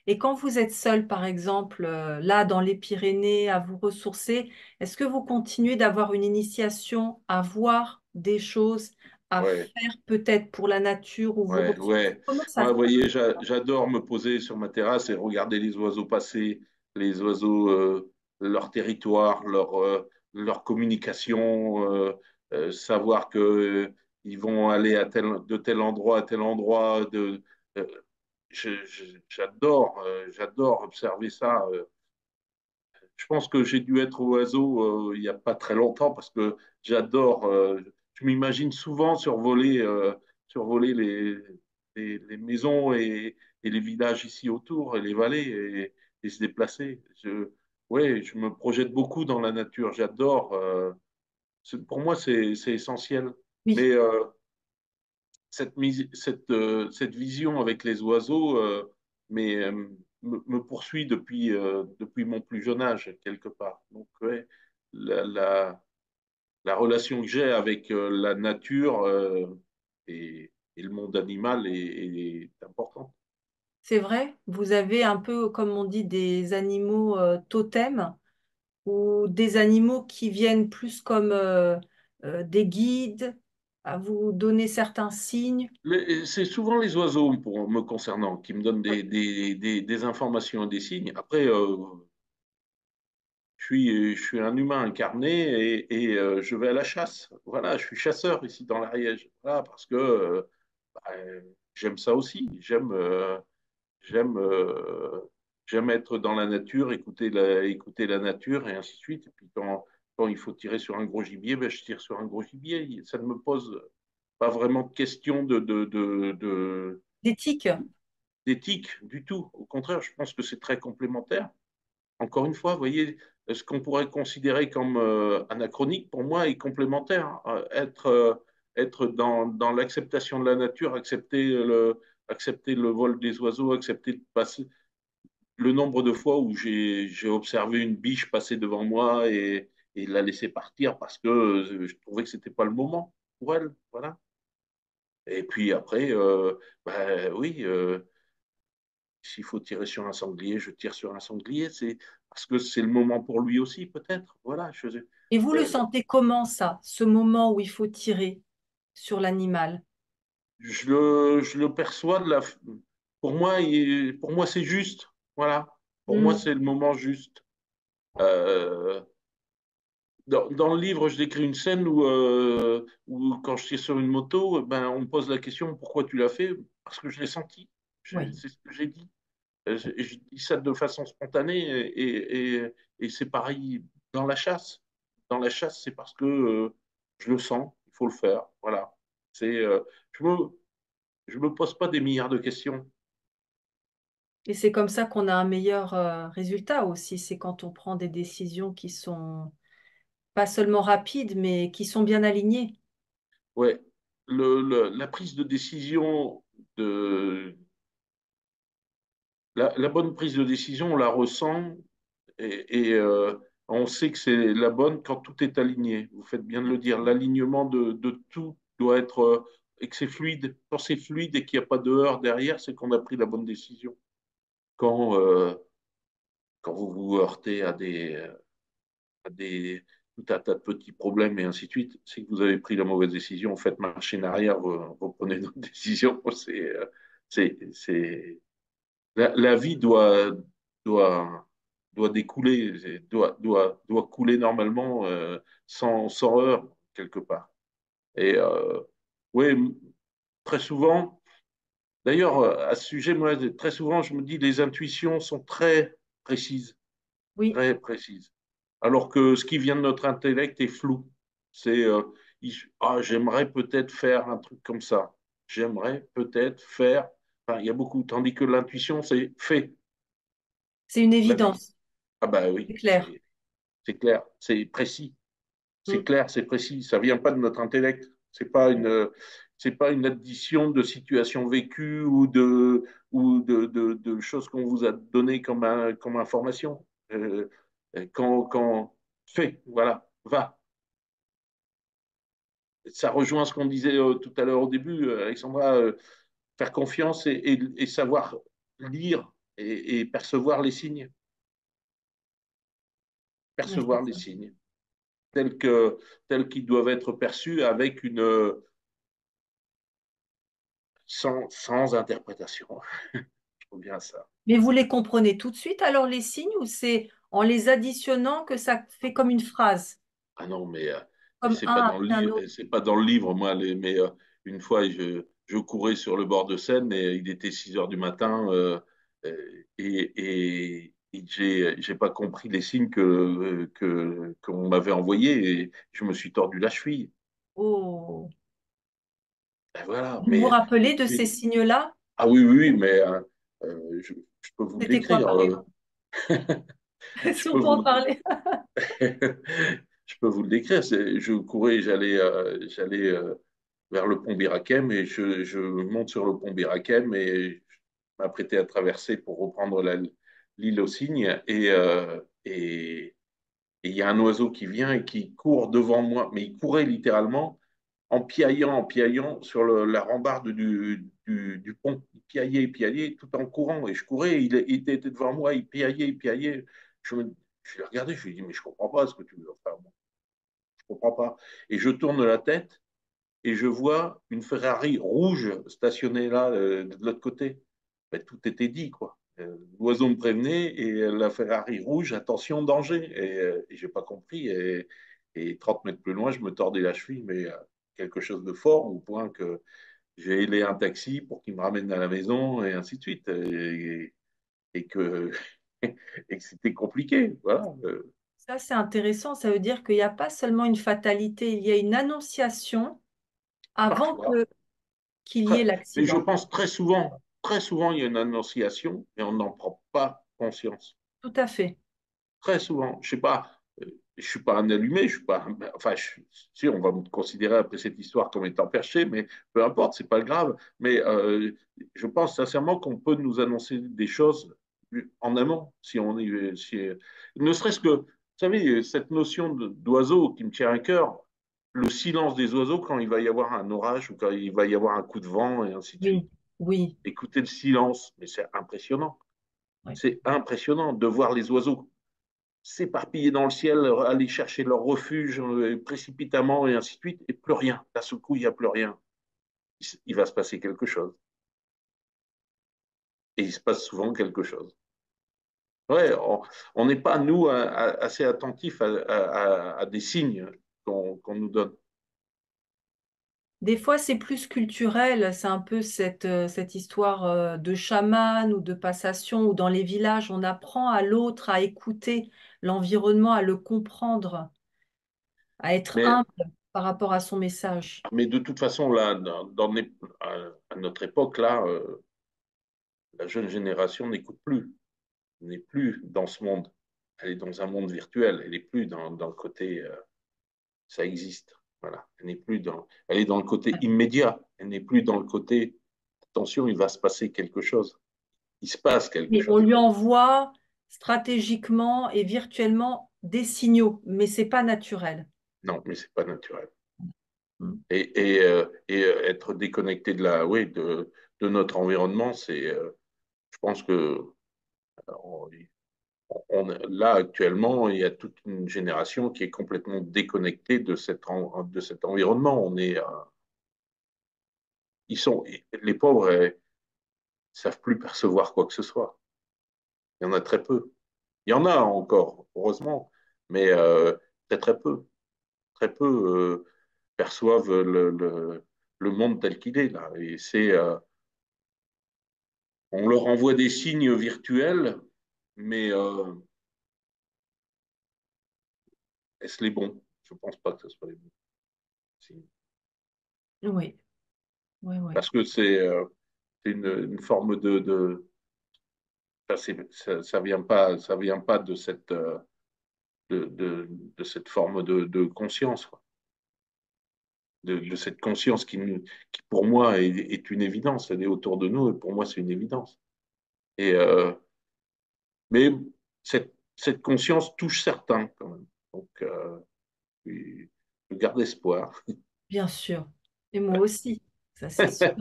Speaker 1: Et quand vous êtes seul, par exemple, là dans les Pyrénées, à vous ressourcer, est-ce que vous continuez d'avoir une initiation à voir des choses, à
Speaker 2: Ouais.
Speaker 1: faire peut-être pour la nature ou vous
Speaker 2: Ouais,
Speaker 1: ressourcer?
Speaker 2: ouais.
Speaker 1: Comment ça
Speaker 2: Moi,
Speaker 1: se
Speaker 2: vous
Speaker 1: passe?
Speaker 2: voyez, j'adore me poser sur ma terrasse et regarder les oiseaux passer, les oiseaux, leur territoire, leur communication, savoir que ils vont aller de tel endroit à tel endroit. Euh, j'adore observer ça. Je pense que j'ai dû être oiseau il n'y a pas très longtemps parce que j'adore. Je m'imagine souvent survoler les maisons et les villages ici autour et les vallées et se déplacer. Ouais, je me projette beaucoup dans la nature. J'adore. Pour moi, c'est essentiel.
Speaker 1: Oui,
Speaker 2: Mais cette vision avec les oiseaux me poursuit depuis mon plus jeune âge, quelque part. Donc, ouais, la, la, la relation que j'ai avec la nature et le monde animal est importante.
Speaker 1: c'est vrai. Vous avez un peu, comme on dit, des animaux totems ou des animaux qui viennent plus comme des guides à vous donner certains signes.
Speaker 2: C'est souvent les oiseaux, pour me concernant, qui me donnent
Speaker 1: Oui.
Speaker 2: des informations et des signes. Après, je suis un humain incarné et je vais à la chasse. Voilà, je suis chasseur ici dans l'Ariège. Voilà, parce que bah, j'aime ça aussi. J'aime, j'aime être dans la nature, écouter la nature et ainsi de suite. Et puis quand il faut tirer sur un gros gibier, ben, je tire sur un gros gibier. Ça ne me pose pas vraiment de question
Speaker 1: D'éthique.
Speaker 2: d'éthique du tout. Au contraire, je pense que c'est très complémentaire. Encore une fois, vous voyez, ce qu'on pourrait considérer comme anachronique, pour moi, est complémentaire. Être dans l'acceptation de la nature, accepter le vol des oiseaux, accepter de passer le nombre de fois où j'ai observé une biche passer devant moi et la laisser partir parce que je trouvais que c'était pas le moment pour elle. Voilà. Et puis après, oui, s'il faut tirer sur un sanglier, je tire sur un sanglier. C'est parce que c'est le moment pour lui aussi, peut-être. Voilà.
Speaker 1: Et vous le
Speaker 2: Euh,
Speaker 1: sentez comment ça, ce moment où il faut tirer sur l'animal?
Speaker 2: je le perçois pour moi, pour moi, c'est juste. Voilà. Pour moi,
Speaker 1: Hmm.
Speaker 2: c'est le moment juste. Euh, dans le livre, je décris une scène où quand je tire sur une moto, ben, on me pose la question pourquoi tu l'as fait? Parce que je l'ai senti.
Speaker 1: Oui.
Speaker 2: C'est ce que j'ai dit. Je dis ça de façon spontanée et c'est pareil dans la chasse. Dans la chasse, c'est parce que je le sens, il faut le faire. Voilà. C'est, je me pose pas des milliards de questions.
Speaker 1: Et c'est comme ça qu'on a un meilleur résultat aussi. C'est quand on prend des décisions qui sont pas seulement rapides, mais qui sont bien alignées.
Speaker 2: Ouais. La prise de décision de la bonne prise de décision, on la ressent et on sait que c'est la bonne quand tout est aligné. Vous faites bien de le dire. L'alignement de tout doit être et que c'est fluide. Quand c'est fluide et qu'il n'y a pas de heurts derrière, c'est qu'on a pris la bonne décision. Quand, euh, quand vous vous heurtez à des tout un tas de petits problèmes et ainsi de suite, c'est que vous avez pris la mauvaise décision. Vous faites marche en arrière, vous prenez une autre décision. C'est, la vie doit, doit découler, doit couler normalement sans heurts, quelque part. Et oui, très souvent, d'ailleurs, à ce sujet, moi, très souvent, je me dis les intuitions sont très précises,
Speaker 1: Oui,
Speaker 2: très précises. Alors que ce qui vient de notre intellect est flou. C'est j'aimerais peut-être faire un truc comme ça. J'aimerais peut-être faire. Enfin, il y a beaucoup. Tandis que l'intuition, c'est fait.
Speaker 1: c'est une
Speaker 2: La vie.
Speaker 1: évidence,
Speaker 2: Ah bah
Speaker 1: c'est
Speaker 2: oui,
Speaker 1: clair.
Speaker 2: c'est clair, c'est précis, c'est
Speaker 1: Hmm.
Speaker 2: clair, c'est précis. Ça vient pas de notre intellect. C'est pas une addition de situations vécues ou de choses qu'on vous a données comme information. Quand fait, voilà, va. Ça rejoint ce qu'on disait tout à l'heure au début, Alexandra, faire confiance et savoir lire et percevoir les signes,
Speaker 1: Oui, c'est
Speaker 2: percevoir les
Speaker 1: ça.
Speaker 2: signes. Tels qu'ils doivent être perçus avec sans interprétation. Je trouve bien ça.
Speaker 1: Mais vous les comprenez tout de suite alors les signes ou c'est en les additionnant que ça fait comme une phrase,
Speaker 2: Ah non, mais
Speaker 1: comme
Speaker 2: c'est pas
Speaker 1: un
Speaker 2: dans le
Speaker 1: après un
Speaker 2: livre,
Speaker 1: autre?
Speaker 2: c'est pas dans le livre, moi. Mais une fois, je courais sur le bord de Seine et il était 6 heures du matin et j'ai pas compris les signes qu'on m'avait envoyés et je me suis tordu la cheville.
Speaker 1: Oh.
Speaker 2: Et voilà,
Speaker 1: Vous vous
Speaker 2: mais
Speaker 1: rappelez de ces
Speaker 2: c'est
Speaker 1: signes-là?
Speaker 2: ah oui, oui, oui, mais je peux vous le
Speaker 1: C'était quoi
Speaker 2: décrire.
Speaker 1: par exemple?
Speaker 2: Je
Speaker 1: Si
Speaker 2: peux
Speaker 1: on peut en
Speaker 2: vous,
Speaker 1: parler.
Speaker 2: je peux vous le décrire. Je courais, j'allais vers le pont Birakem et je monte sur le pont Birakem et je m'apprêtais à traverser pour reprendre l'île aux Cygnes et il y a un oiseau qui vient et qui court devant moi, mais il courait littéralement en piaillant sur la rambarde du pont. Il piaillait tout en courant et je courais, il était devant moi, il piaillait. Je l'ai regardé, je lui ai dit, mais je comprends pas ce que tu veux faire, moi. Je comprends pas. Et je tourne la tête et je vois une Ferrari rouge stationnée là, de l'autre côté. Ben, tout était dit, quoi. L'oiseau me prévenait et la Ferrari rouge, attention, danger. Et j'ai pas compris. Et 30 mètres plus loin, je me tordais la cheville, mais quelque chose de fort, au point que j'ai ailé un taxi pour qu'il me ramène à la maison et ainsi de suite. Et que, et que c'était compliqué. Voilà.
Speaker 1: Ça, c'est intéressant. Ça veut dire qu'il n'y a pas seulement une fatalité, il y a une annonciation avant
Speaker 2: Parfois,
Speaker 1: qu'il y ait
Speaker 2: mais je
Speaker 1: l'accident.
Speaker 2: pense très souvent, il y a une annonciation, mais on n'en prend pas conscience.
Speaker 1: Tout à fait.
Speaker 2: Très souvent. Je sais pas, je suis pas un allumé, je suis pas, enfin, si on va me considérer après cette histoire comme étant perché, mais peu importe, c'est pas grave. Mais je pense sincèrement qu'on peut nous annoncer des choses en amont, si on est, si, ne serait-ce que, vous savez, cette notion d'oiseau qui me tient à cœur. le silence des oiseaux quand il va y avoir un orage ou quand il va y avoir un coup de vent et ainsi de suite.
Speaker 1: Oui, oui,
Speaker 2: Écouter le silence, mais c'est impressionnant.
Speaker 1: oui.
Speaker 2: C'est impressionnant de voir les oiseaux s'éparpiller dans le ciel, aller chercher leur refuge précipitamment et ainsi de suite, et plus rien. D'un seul coup, il n'y a plus rien. Il va se passer quelque chose. Et il se passe souvent quelque chose. Ouais, on n'est pas, nous, assez attentifs à des signes qu'on nous donne.
Speaker 1: Des fois, c'est plus culturel, c'est un peu cette histoire de chaman ou de passation, où dans les villages, on apprend à l'autre à écouter l'environnement, à le comprendre, à être
Speaker 2: Mais,
Speaker 1: humble par rapport à son message.
Speaker 2: mais de toute façon, là, à notre époque, là, la jeune génération n'écoute plus, n'est plus dans ce monde. Elle est dans un monde virtuel, elle n'est plus dans le côté ça existe. Voilà. Elle est dans le côté immédiat. Elle n'est plus dans le côté attention, il va se passer quelque chose. Il se passe quelque
Speaker 1: Mais on
Speaker 2: chose.
Speaker 1: lui envoie stratégiquement et virtuellement des signaux, mais c'est pas naturel.
Speaker 2: Non, mais c'est pas naturel.
Speaker 1: Mm.
Speaker 2: Être déconnecté oui, de notre environnement, je pense que on- là actuellement, il y a toute une génération qui est complètement déconnectée de cet environnement. Les pauvres, savent plus percevoir quoi que ce soit. Il y en a très peu. Il y en a encore, heureusement, mais très très peu. Très peu perçoivent le monde tel qu'il est là. On leur envoie des signes virtuels, mais est-ce les bons? Je ne pense pas que ce soit les bons signes.
Speaker 1: Oui, oui, oui.
Speaker 2: Parce que c'est une forme ça vient pas de cette forme de conscience, quoi. De cette conscience qui pour moi, est une évidence. Elle est autour de nous et pour moi, c'est une évidence. Et, mais cette conscience touche certains quand même. Donc, je garde espoir.
Speaker 1: Bien sûr. Et moi aussi, ça c'est sûr.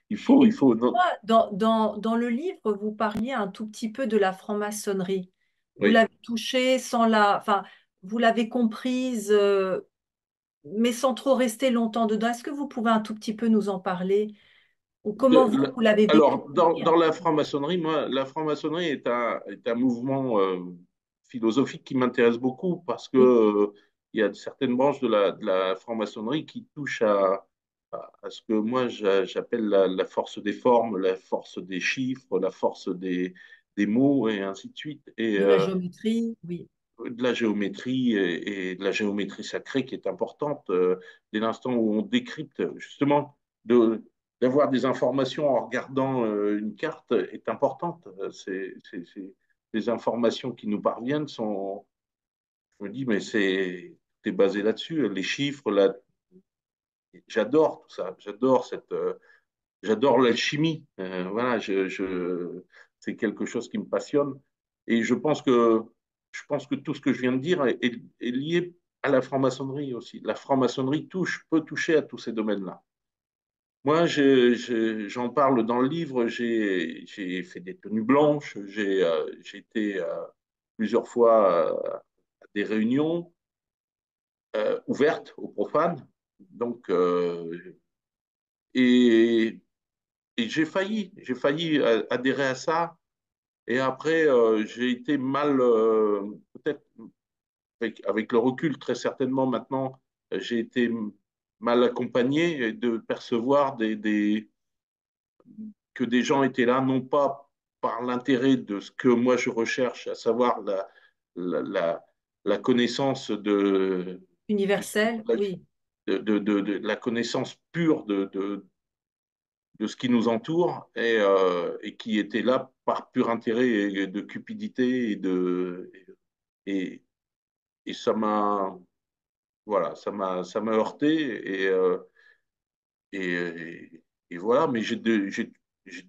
Speaker 2: Il
Speaker 1: Et
Speaker 2: faut. Non,
Speaker 1: moi, dans le livre, vous parliez un tout petit peu de la franc-maçonnerie. Vous
Speaker 2: oui.
Speaker 1: l'avez touchée enfin, vous l'avez comprise, mais sans trop rester longtemps dedans. Est-ce que vous pouvez un tout petit peu nous en parler? Ou
Speaker 2: De-
Speaker 1: comment vous,
Speaker 2: le-
Speaker 1: vous l'avez
Speaker 2: alors,
Speaker 1: découvert?
Speaker 2: dans la franc-maçonnerie, moi, la franc-maçonnerie est un mouvement philosophique qui m'intéresse beaucoup parce que
Speaker 1: Oui,
Speaker 2: il y a certaines branches de la franc-maçonnerie qui touchent à ce que moi j'appelle la force des formes, la force des chiffres, la force des mots et ainsi de suite. Et
Speaker 1: de la géométrie, oui.
Speaker 2: de la géométrie et de la géométrie sacrée qui est importante dès l'instant où on décrypte justement de d'avoir des informations en regardant une carte est importante. Les informations qui nous parviennent sont, je me dis, mais c'est basé là-dessus. Les chiffres, là, j'adore tout ça. J'adore l'alchimie. Voilà, c'est quelque chose qui me passionne. Et je pense que tout ce que je viens de dire est lié à la franc-maçonnerie aussi. La franc-maçonnerie peut toucher à tous ces domaines-là. Moi, j'en parle dans le livre. J'ai fait des tenues blanches. J'ai été plusieurs fois à des réunions ouvertes aux profanes. Donc, et, et j'ai failli adhérer à ça. Et après, j'ai été mal, peut-être avec le recul, très certainement maintenant, j'ai été mal accompagné de percevoir que des gens étaient là, non pas par l'intérêt de ce que moi je recherche, à savoir la, la, la connaissance
Speaker 1: Universel, oui.
Speaker 2: de la connaissance pure de ce qui nous entoure et qui était là par pur intérêt et de cupidité et, et ça m'a voilà ça m'a heurté et voilà mais j'ai de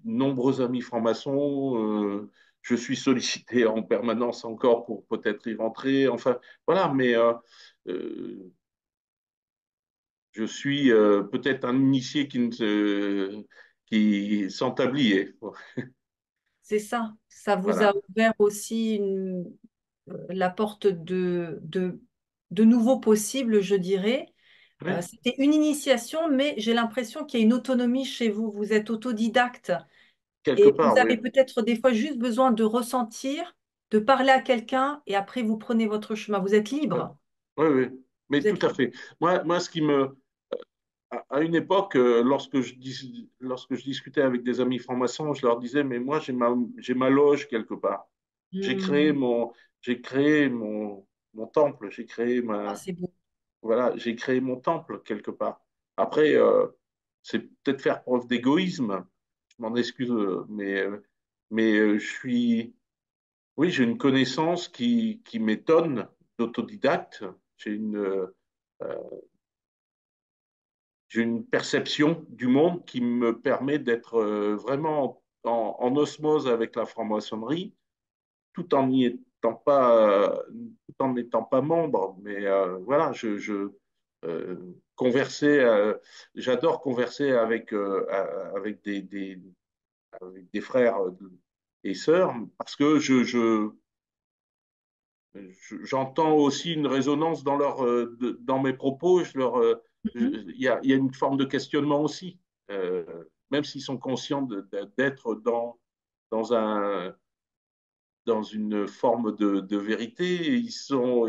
Speaker 2: nombreux amis francs-maçons je suis sollicité en permanence encore pour peut-être y rentrer enfin voilà mais je suis peut-être un initié qui sans tablier.
Speaker 1: C'est ça. Ça vous a
Speaker 2: Voilà.
Speaker 1: ouvert aussi la porte de nouveaux possibles, je dirais.
Speaker 2: Oui,
Speaker 1: C'était une initiation, mais j'ai l'impression qu'il y a une autonomie chez vous. Vous êtes autodidacte
Speaker 2: quelque
Speaker 1: et vous
Speaker 2: part,
Speaker 1: avez
Speaker 2: oui.
Speaker 1: peut-être des fois juste besoin de ressentir, de parler à quelqu'un et après vous prenez votre chemin. Vous êtes
Speaker 2: Oui,
Speaker 1: libre.
Speaker 2: oui, oui. Mais
Speaker 1: Vous
Speaker 2: tout
Speaker 1: êtes
Speaker 2: à
Speaker 1: libre.
Speaker 2: fait. Moi, ce qui me, à une époque, lorsque je discutais avec des amis francs-maçons, je leur disais, mais moi, j'ai ma loge quelque part. J'ai créé
Speaker 1: Hmm.
Speaker 2: mon, j'ai créé mon temple,
Speaker 1: Ah, c'est beau.
Speaker 2: voilà, j'ai créé mon temple quelque part. Après, c'est peut-être faire preuve d'égoïsme. Je m'en excuse, je suis, oui, j'ai une connaissance qui m'étonne d'autodidacte. J'ai une, euh, j'ai une perception du monde qui me permet d'être vraiment en osmose avec la franc-maçonnerie, tout en n'y étant pas, tout en n'étant pas membre. Mais voilà, euh, converser, j'adore converser avec avec des frères et sœurs parce que j'entends aussi une résonance dans dans mes propos.
Speaker 1: Mhm.
Speaker 2: Il y a une forme de questionnement aussi, euh, même s'ils sont conscients d'être dans dans une forme de vérité, ils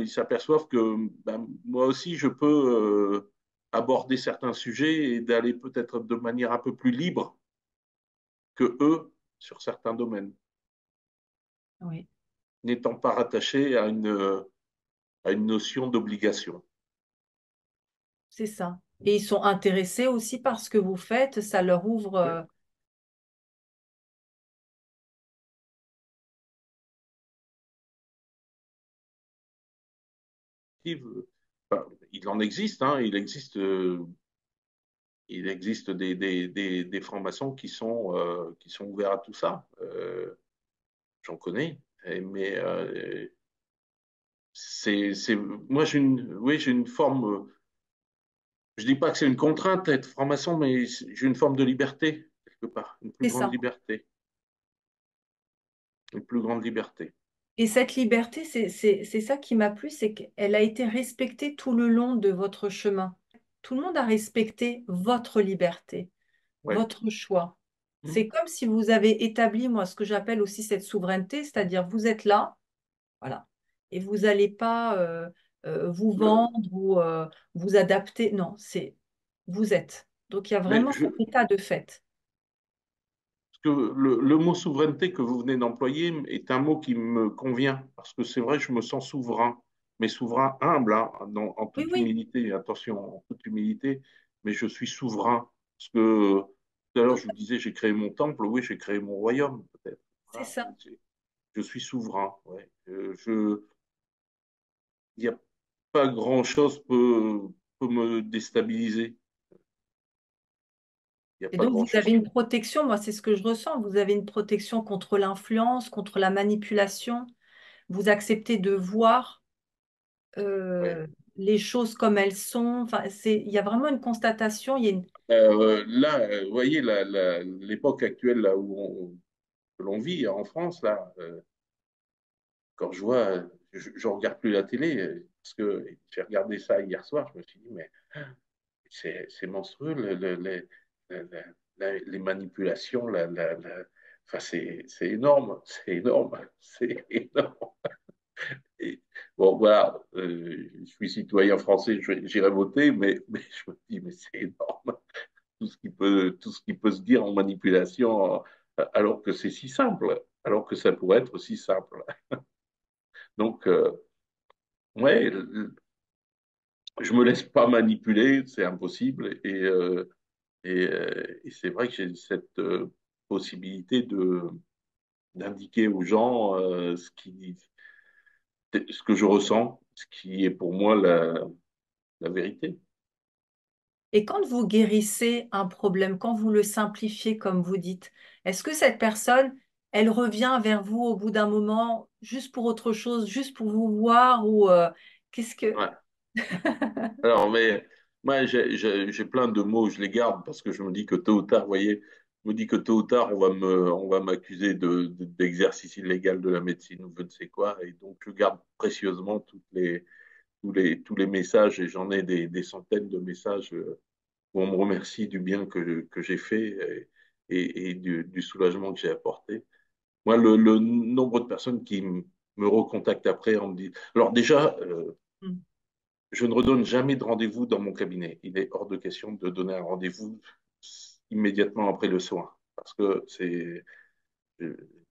Speaker 2: s'aperçoivent que ben, moi aussi je peux aborder certains sujets et d'aller peut-être de manière un peu plus libre que eux sur certains domaines,
Speaker 1: Oui,
Speaker 2: n'étant pas rattaché à une notion d'obligation.
Speaker 1: c'est ça. Et ils sont intéressés aussi par ce que vous faites. Ça leur ouvre.
Speaker 2: Oui. Enfin, il en existe, hein, il existe des francs-maçons qui sont ouverts à tout ça. J'en connais. Mais moi, oui, j'ai une forme, je dis pas que c'est une contrainte d'être franc-maçon, mais j'ai une forme de liberté, quelque part, une plus
Speaker 1: C'est
Speaker 2: grande
Speaker 1: ça.
Speaker 2: liberté, une plus grande liberté.
Speaker 1: Et cette liberté, c'est ça qui m'a plu, c'est qu'elle a été respectée tout le long de votre chemin. Tout le monde a respecté votre liberté,
Speaker 2: Ouais.
Speaker 1: votre choix.
Speaker 2: Mmh.
Speaker 1: C'est comme si vous avez établi, moi, ce que j'appelle aussi cette souveraineté, c'est-à-dire vous êtes là, voilà, et vous n'allez pas vous
Speaker 2: Le-
Speaker 1: vendre ou vous adapter. Non, c'est vous êtes. Donc il y a
Speaker 2: mais
Speaker 1: vraiment cet état de fait.
Speaker 2: que le mot souveraineté que vous venez d'employer est un mot qui me convient, parce que c'est vrai, je me sens souverain, mais souverain humble, hein, en
Speaker 1: Oui,
Speaker 2: toute
Speaker 1: oui,
Speaker 2: humilité, attention, en toute humilité, mais je suis souverain. Parce que tout à l'heure,
Speaker 1: tout-
Speaker 2: je vous disais, j'ai créé mon temple, oui, j'ai créé mon royaume, peut-être.
Speaker 1: c'est
Speaker 2: Voilà.
Speaker 1: ça.
Speaker 2: Je suis souverain, ouais. Il n'y a pas grand-chose peut me déstabiliser. Il n'y a
Speaker 1: Et
Speaker 2: pas
Speaker 1: donc, vous
Speaker 2: grand-chose
Speaker 1: avez
Speaker 2: qui...
Speaker 1: une protection, moi, c'est ce que je ressens. Vous avez une protection contre l'influence, contre la manipulation. Vous acceptez de voir
Speaker 2: Ouais.
Speaker 1: les choses comme elles sont. Enfin, il y a vraiment une constatation. Il y a une...
Speaker 2: Là, vous voyez, l'époque actuelle là, que l'on vit en France, là, quand je vois, je regarde plus la télé, parce que j'ai regardé ça hier soir, je me suis dit, mais c'est monstrueux, les manipulations, enfin, c'est énorme, c'est énorme, c'est énorme. Et, bon, voilà, je suis citoyen français, j'irai voter, mais je me dis, mais c'est énorme, tout ce qui peut se dire en manipulation, alors que c'est si simple, alors que ça pourrait être si simple. Donc, ouais, je me laisse pas manipuler, c'est impossible. Et c'est vrai que j'ai cette possibilité d'indiquer aux gens ce que je ressens, ce qui est pour moi la vérité.
Speaker 1: Et quand vous guérissez un problème, quand vous le simplifiez, comme vous dites, est-ce que cette personne, elle revient vers vous au bout d'un moment, juste pour autre chose, juste pour vous voir ou qu'est-ce que...
Speaker 2: Ouais. Alors, mais Moi, j'ai plein de mots, je les garde parce que je me dis que tôt ou tard, vous voyez, je me dis que tôt ou tard, on va m'accuser d'exercice illégal de la médecine ou je ne sais quoi. Et donc, je garde précieusement tous les messages et j'en ai des centaines de messages où on me remercie du bien que j'ai fait et du soulagement que j'ai apporté. Moi, le nombre de personnes qui me recontactent après en me dit. Alors, déjà,
Speaker 1: Mm.
Speaker 2: je ne redonne jamais de rendez-vous dans mon cabinet. Il est hors de question de donner un rendez-vous immédiatement après le soin. Parce que c'est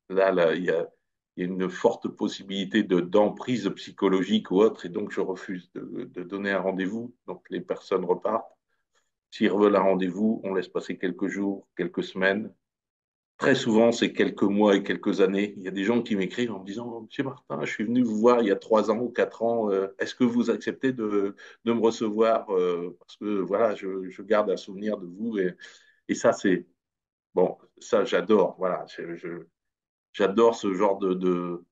Speaker 2: là, il y a une forte possibilité d'emprise psychologique ou autre, et donc je refuse de donner un rendez-vous. Donc les personnes repartent. S'ils veulent un rendez-vous, on laisse passer quelques jours, quelques semaines. Très souvent, c'est quelques mois et quelques années. Il y a des gens qui m'écrivent en me disant, Monsieur Martin, je suis venu vous voir il y a 3 ans ou 4 ans. Est-ce que vous acceptez de me recevoir parce que voilà, je garde un souvenir de vous. Et ça, c'est bon, ça, j'adore. Voilà, j'adore ce genre de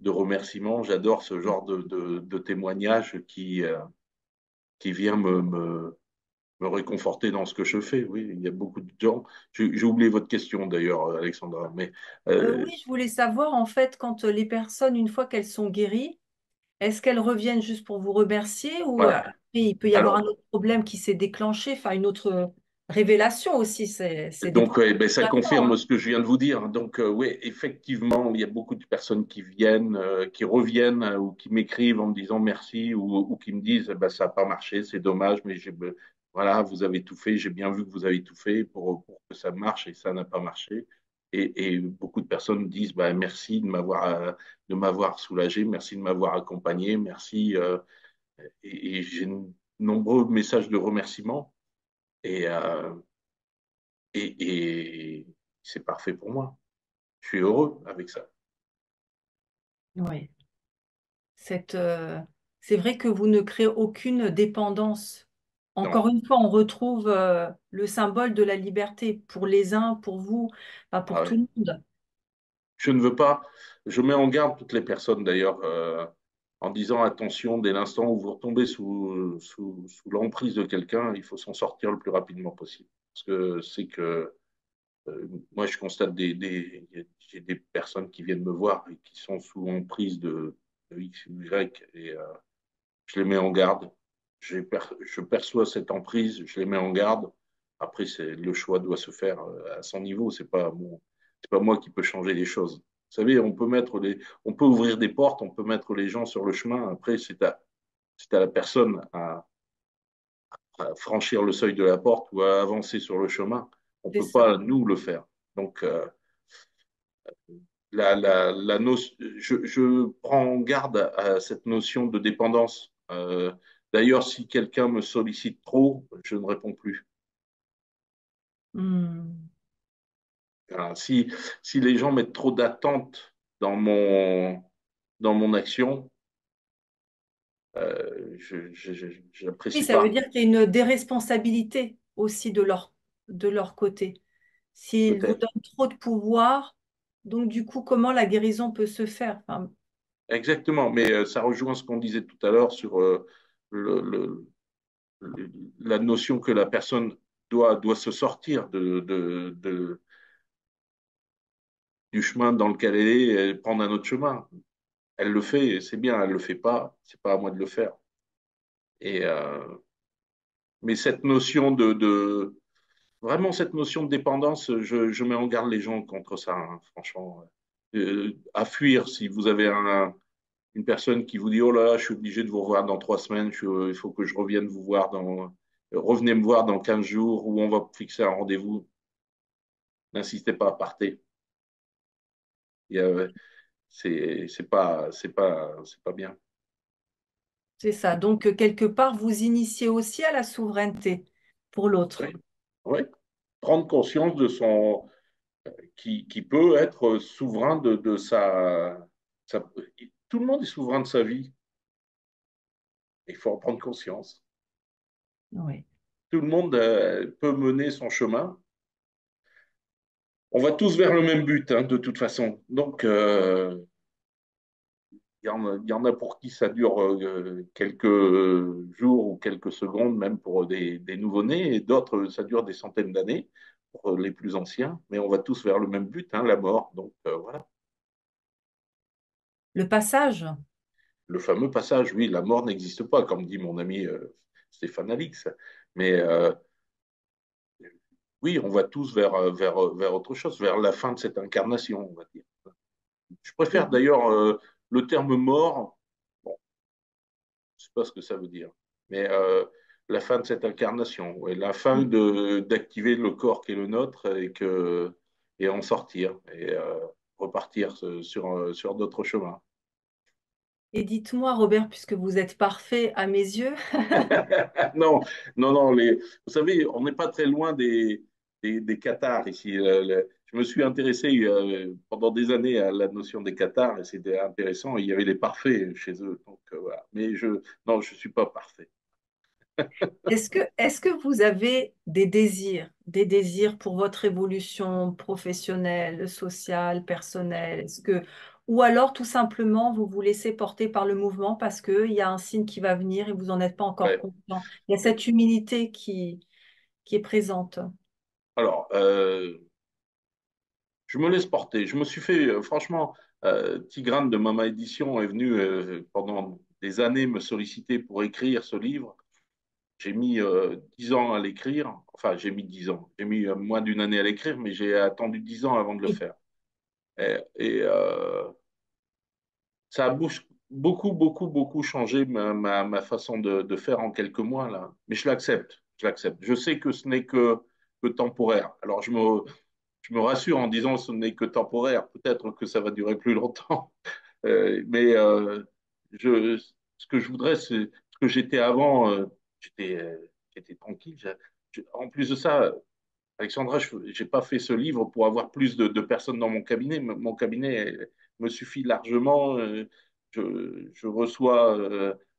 Speaker 2: remerciements. J'adore ce genre de témoignage qui vient me réconforter dans ce que je fais. Oui, il y a beaucoup de gens. J'ai oublié votre question d'ailleurs, Alexandra, mais
Speaker 1: Oui, je voulais savoir en fait quand les personnes, une fois qu'elles sont guéries, est-ce qu'elles reviennent juste pour vous remercier ou
Speaker 2: voilà.
Speaker 1: après, il peut y avoir un
Speaker 2: Alors,
Speaker 1: autre problème qui s'est déclenché, enfin une autre révélation aussi, c'est des
Speaker 2: donc,
Speaker 1: problèmes.
Speaker 2: ben, ça
Speaker 1: Vraiment,
Speaker 2: confirme
Speaker 1: hein.
Speaker 2: ce que je viens de vous dire. Donc, oui, effectivement, il y a beaucoup de personnes qui viennent, qui reviennent ou qui m'écrivent en me disant merci ou qui me disent ben, ça n'a pas marché, c'est dommage, mais voilà, vous avez tout fait, j'ai bien vu que vous avez tout fait pour que ça marche et ça n'a pas marché. Et beaucoup de personnes me disent ben, merci de m'avoir soulagé, merci de m'avoir accompagné, merci. Et j'ai de nombreux messages de remerciement. Et, euh, et c'est parfait pour moi. Je suis heureux avec ça.
Speaker 1: Oui. Cette, c'est vrai que vous ne créez aucune dépendance.
Speaker 2: Non.
Speaker 1: Encore une fois, on retrouve le symbole de la liberté pour les uns, pour vous, pas pour
Speaker 2: Ah
Speaker 1: tout
Speaker 2: ouais.
Speaker 1: le monde.
Speaker 2: Je ne veux pas. Je mets en garde toutes les personnes d'ailleurs en disant attention, dès l'instant où vous retombez sous l'emprise de quelqu'un, il faut s'en sortir le plus rapidement possible. Parce que c'est que moi, je constate j'ai des personnes qui viennent me voir et qui sont sous emprise de X ou Y et je les mets en garde. Je perçois cette emprise, je les mets en garde. Après, le choix doit se faire à son niveau. C'est pas moi qui peux changer les choses. Vous savez, on peut ouvrir des portes, on peut mettre les gens sur le chemin. Après, c'est à la personne à franchir le seuil de la porte ou à avancer sur le chemin. On
Speaker 1: C'est
Speaker 2: peut
Speaker 1: ça.
Speaker 2: pas nous le faire. Donc, je prends garde à cette notion de dépendance. D'ailleurs, si quelqu'un me sollicite trop, je ne réponds plus.
Speaker 1: Hmm.
Speaker 2: Voilà. Si les gens mettent trop d'attentes dans mon action, je
Speaker 1: Oui,
Speaker 2: n'apprécie
Speaker 1: ça veut
Speaker 2: pas,
Speaker 1: dire qu'il y a une déresponsabilité aussi de leur côté. S'ils vous
Speaker 2: peut-être.
Speaker 1: donnent trop de pouvoir, donc du coup, comment la guérison peut se faire? Enfin,
Speaker 2: Exactement, mais ça rejoint ce qu'on disait tout à l'heure sur le, le- la notion que la personne doit se sortir du chemin dans lequel elle est et prendre un autre chemin. Elle le fait, c'est bien, elle le fait pas, c'est pas à moi de le faire. Et mais cette notion vraiment cette notion de dépendance, je mets en garde les gens contre ça, hein, franchement. À fuir si vous avez une personne qui vous dit oh là là, je suis obligé de vous revoir dans 3 semaines, il faut que je revienne vous voir revenez me voir dans 15 jours où on va fixer un rendez-vous. N'insistez pas, partez. Il y a- c'est pas bien.
Speaker 1: c'est ça. Donc, quelque part, vous initiez aussi à la souveraineté pour
Speaker 2: Oui,
Speaker 1: l'autre.
Speaker 2: oui. Prendre conscience qui peut être souverain sa- Tout le monde est souverain de sa vie. Il faut en prendre conscience.
Speaker 1: Oui.
Speaker 2: Tout le monde peut mener son chemin. On va tous vers le même but, hein, de toute façon. Donc, il y en a pour qui ça dure quelques jours ou quelques secondes, même pour des nouveau-nés, et d'autres, ça dure des centaines d'années pour les plus anciens. Mais on va tous vers le même but, hein, la mort. Donc voilà,
Speaker 1: Le passage,
Speaker 2: le fameux passage, oui, la mort n'existe pas, comme dit mon ami Stéphane Alix. Mais oui, on va tous vers autre chose, vers la fin de cette incarnation, on va dire. Je
Speaker 1: et
Speaker 2: préfère
Speaker 1: dites-
Speaker 2: d'ailleurs le terme mort. Bon, je ne sais pas ce que ça veut dire, mais la fin de cette incarnation, ouais, la fin d'activer le corps qui est le nôtre et en sortir et repartir sur d'autres chemins.
Speaker 1: et dites-moi, Robert, puisque vous êtes parfait à mes yeux,
Speaker 2: Non, non, non, vous savez, on n'est pas très loin des cathares ici. Je me suis intéressé pendant des années à la notion des cathares et c'était intéressant. Il y avait les parfaits chez eux. Donc, voilà. Mais non, je ne suis pas parfait.
Speaker 1: est-ce que vous avez des désirs pour votre évolution professionnelle, sociale, personnelle? Ou alors tout simplement vous vous laissez porter par le mouvement parce qu'il y a un signe qui va venir et vous n'en êtes pas encore
Speaker 2: Ouais.
Speaker 1: conscient. Il y a cette humilité qui est présente.
Speaker 2: Alors, je me laisse porter. Je me suis fait, franchement, Tigrane de Mama Édition est venu pendant des années me solliciter pour écrire ce livre. J'ai mis 10 ans à l'écrire. Enfin, j'ai mis 10 ans. J'ai mis moins d'une année à l'écrire, mais j'ai attendu 10 ans avant de le
Speaker 1: Oui.
Speaker 2: faire. Ça a beaucoup, beaucoup, beaucoup changé ma façon de faire en quelques mois, là. Mais je l'accepte. Je l'accepte. Je sais que ce n'est que temporaire. Alors, je me rassure en disant ce n'est que temporaire. Peut-être que ça va durer plus longtemps. Mais ce que je voudrais, c'est ce que j'étais avant. J'étais j'étais tranquille. En plus de ça, Alexandra, je n'ai pas fait ce livre pour avoir plus de personnes dans mon cabinet. Mon cabinet me suffit largement. Je reçois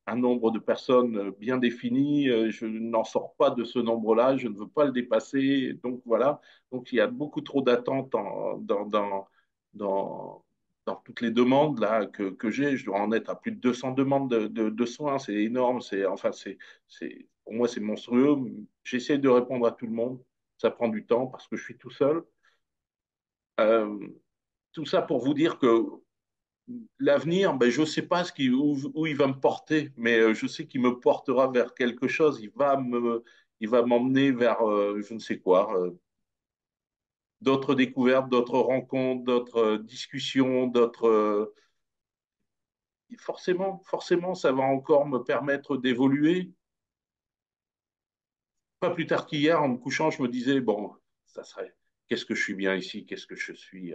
Speaker 2: un nombre de personnes bien défini. Je n'en sors pas de ce nombre-là. Je ne veux pas le dépasser. Donc voilà. Donc il y a beaucoup trop d'attentes dans, dans toutes les demandes là que j'ai. Je dois en être à plus de 200 demandes de soins. C'est énorme. Pour moi, c'est monstrueux. J'essaie de répondre à tout le monde. Ça prend du temps parce que je suis tout seul. Euh, tout ça pour vous dire que l'avenir, ben, je ne sais pas où il va me porter, mais je sais qu'il me portera vers quelque chose. Il va m'emmener vers je ne sais quoi, d'autres découvertes, d'autres rencontres, d'autres discussions, forcément, ça va encore me permettre d'évoluer. Pas plus tard qu'hier, en me couchant, je me disais, bon, ça serait, qu'est-ce que je suis bien ici, qu'est-ce que je suis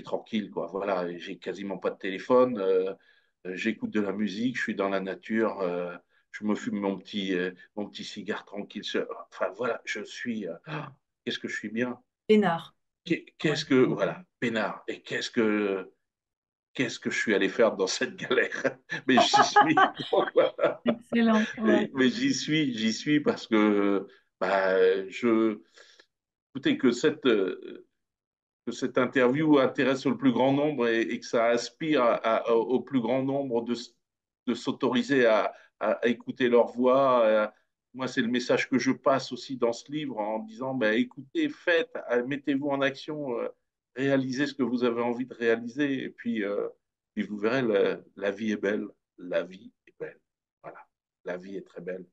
Speaker 2: tranquille, quoi. Voilà, j'ai quasiment pas de téléphone, j'écoute de la musique, je suis dans la nature, je me fume mon petit cigare tranquille. Enfin, voilà, qu'est-ce que je suis bien.
Speaker 1: Pénard. Ouais.
Speaker 2: Qu'est-ce que, voilà, peinard. Et qu'est-ce que je suis allé faire dans cette galère? Mais j'y suis. Donc, voilà.
Speaker 1: Excellent. Ouais.
Speaker 2: Mais j'y suis parce que, bah, écoutez, que cette interview intéresse le plus grand nombre et que ça aspire au plus grand nombre de s'autoriser à écouter leur voix. Moi, c'est le message que je passe aussi dans ce livre en disant, ben, écoutez, faites, mettez-vous en action, réalisez ce que vous avez envie de réaliser puis vous verrez, la vie est belle. La vie est belle. Voilà, la vie est très belle.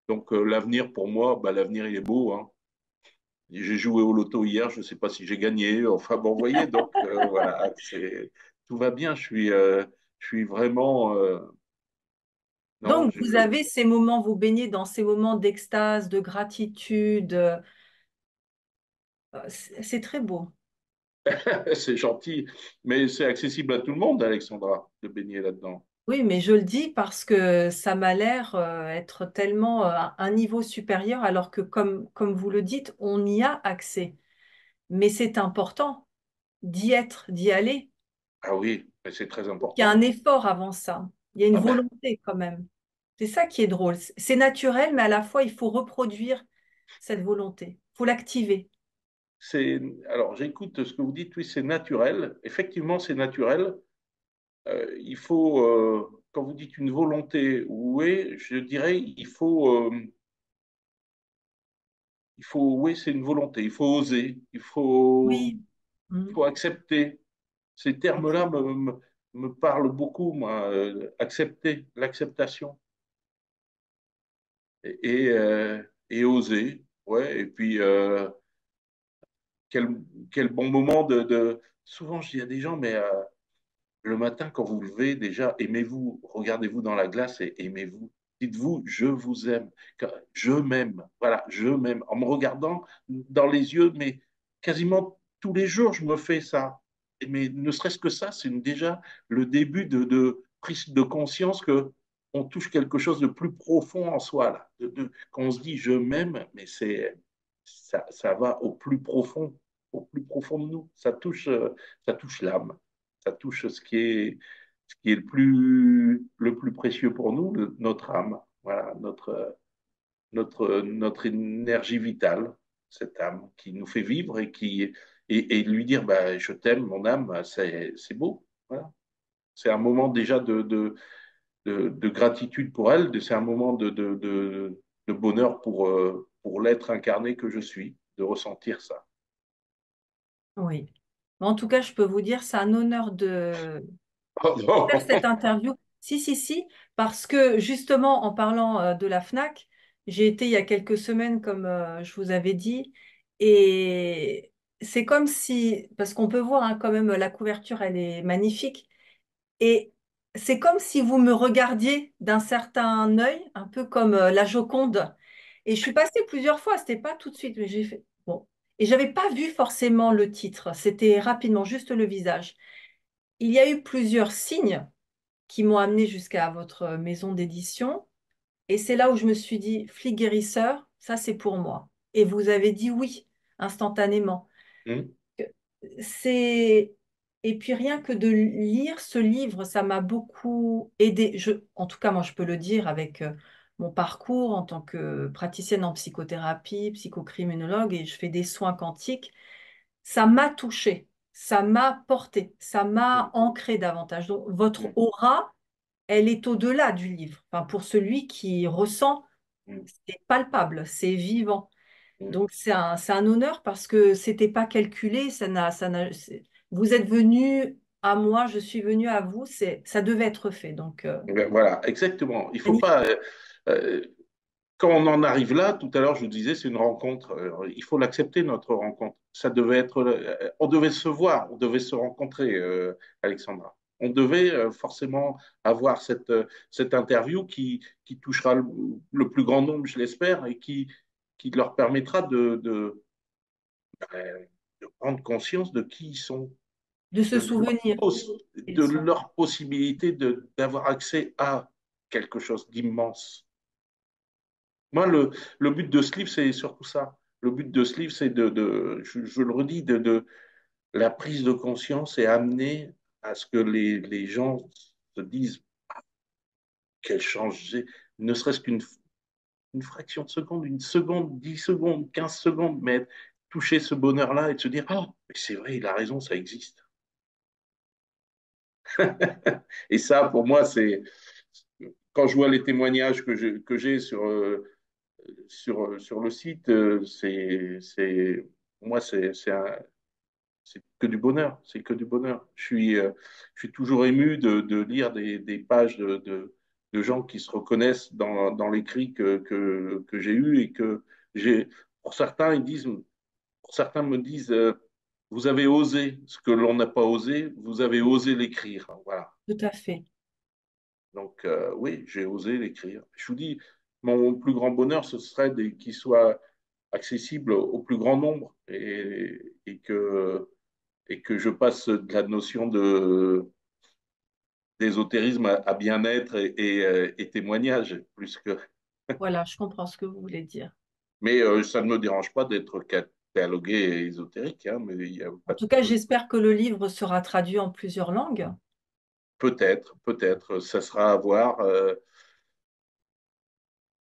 Speaker 2: Donc, l'avenir, pour moi, ben, l'avenir, il est beau, hein. J'ai joué au loto hier, je ne sais pas si j'ai gagné. Enfin, bon, vous voyez, donc voilà, tout va bien. Je suis vraiment. Non,
Speaker 1: Donc, vous avez ces moments, vous baignez dans ces moments d'extase, de gratitude. C'est très beau.
Speaker 2: c'est gentil, mais c'est accessible à tout le monde, Alexandra, de baigner là-dedans.
Speaker 1: Oui, mais je le dis parce que ça m'a l'air être tellement à un niveau supérieur, alors que comme vous le dites, on y a accès. Mais c'est important d'y être, d'y aller.
Speaker 2: Ah oui, mais c'est très
Speaker 1: Il y a un
Speaker 2: important.
Speaker 1: effort avant ça. Il y a une
Speaker 2: Ah ben,
Speaker 1: volonté quand même. C'est ça qui est drôle. C'est naturel, mais à la fois, il faut reproduire cette volonté. Il faut l'activer.
Speaker 2: alors j'écoute ce que vous dites, oui, c'est naturel. Effectivement, c'est naturel, Il faut, quand vous dites une volonté, oui, je dirais, oui, c'est une volonté. Il faut oser,
Speaker 1: Oui.
Speaker 2: il
Speaker 1: Mm.
Speaker 2: faut accepter. Ces termes-là me parlent beaucoup, moi. Accepter, l'acceptation et oser. Ouais, et puis, quel, quel bon moment Souvent, je dis à des gens, mais le matin, quand vous vous levez, déjà, aimez-vous, regardez-vous dans la glace et aimez-vous. Dites-vous, je vous aime, je m'aime. Voilà, je m'aime. En me regardant dans les yeux, mais quasiment tous les jours, je me fais ça. Mais ne serait-ce que ça, c'est déjà le début de prise de conscience que on touche quelque chose de plus profond en soi. Là. Quand on se dit je m'aime, mais ça va au plus profond de nous. Ça touche l'âme, ça touche ce qui est le plus précieux pour nous, notre âme, voilà, notre énergie vitale, cette âme qui nous fait vivre et lui dire bah, je t'aime, mon âme, c'est beau. Voilà. C'est un moment déjà de gratitude pour elle, c'est un moment de bonheur pour l'être incarné que je suis, de ressentir ça.
Speaker 1: Oui. Mais en tout cas, je peux vous dire, c'est un honneur de faire cette
Speaker 2: Pardon.
Speaker 1: interview. Si, si, si, parce que justement, en parlant de la FNAC, j'ai été il y a quelques semaines, comme je vous avais dit, et c'est comme si, parce qu'on peut voir hein, quand même, la couverture, elle est magnifique, et c'est comme si vous me regardiez d'un certain œil, un peu comme la Joconde. Et je suis passée plusieurs fois, c'était pas tout de suite, mais j'ai fait, bon. Et j'avais pas vu forcément le titre, c'était rapidement, juste le visage. Il y a eu plusieurs signes qui m'ont amené jusqu'à votre maison d'édition. Et c'est là où je me suis dit, flic guérisseur, ça c'est pour moi. Et vous avez dit oui, instantanément.
Speaker 2: Hmm.
Speaker 1: C'est... Et puis rien que de lire ce livre, ça m'a beaucoup aidé. En tout cas, moi, je peux le dire avec mon parcours en tant que praticienne en psychothérapie, psychocriminologue, et je fais des soins quantiques. Ça m'a touchée, ça m'a porté, ça m'a
Speaker 2: Hmm.
Speaker 1: ancré davantage. Donc, votre
Speaker 2: Hmm.
Speaker 1: aura, elle est au-delà du livre. Enfin, pour celui qui ressent,
Speaker 2: Hmm.
Speaker 1: c'est palpable, c'est vivant.
Speaker 2: Hmm.
Speaker 1: Donc c'est un honneur parce que c'était pas calculé, vous êtes venu à moi, je suis venu à vous, ça devait être fait. Donc
Speaker 2: Ben, voilà, exactement. Il faut
Speaker 1: magnifique.
Speaker 2: pas. Euh, Quand on en arrive là, tout à l'heure, je vous disais, c'est une rencontre. Il faut l'accepter, notre rencontre. Ça devait être. On devait se voir, on devait se rencontrer, Alexandra. On devait forcément avoir cette interview qui touchera le plus grand nombre, je l'espère, et qui leur permettra de prendre conscience de qui ils sont,
Speaker 1: De se
Speaker 2: de leur,
Speaker 1: souvenir.
Speaker 2: de
Speaker 1: Ils sont.
Speaker 2: leur possibilité d'avoir accès à quelque chose d'immense. Moi, le but de ce livre, c'est surtout ça. Le but de ce livre, c'est je le redis, la prise de conscience et amener à ce que les gens se disent qu'elle change, ne serait-ce une fraction de seconde, une seconde, 10 secondes, 15 secondes, mais toucher ce bonheur-là et de se dire, ah, mais c'est vrai, il a raison, ça existe. Et ça, pour moi, c'est quand je vois les témoignages que j'ai sur le site, pour moi, c'est que du bonheur. C'est que du bonheur. Je suis toujours ému de lire des pages de gens qui se reconnaissent dans l'écrit que j'ai eu et que j'ai. Pour certains, pour certains me disent, vous avez osé ce que l'on n'a pas osé, vous avez osé l'écrire. Voilà.
Speaker 1: Tout à fait.
Speaker 2: Donc, oui, j'ai osé l'écrire. Je vous dis, mon plus grand bonheur, ce serait qu'il soit accessible au plus grand nombre et que je passe de la notion d'ésotérisme à bien-être et témoignage, plus que.
Speaker 1: Voilà, je comprends ce que vous voulez dire.
Speaker 2: Mais ça ne me dérange pas d'être catalogué ésotérique, hein, mais il y a
Speaker 1: En
Speaker 2: pas
Speaker 1: tout cas,
Speaker 2: de-
Speaker 1: j'espère que le livre sera traduit en plusieurs langues.
Speaker 2: peut-être, ça sera à voir.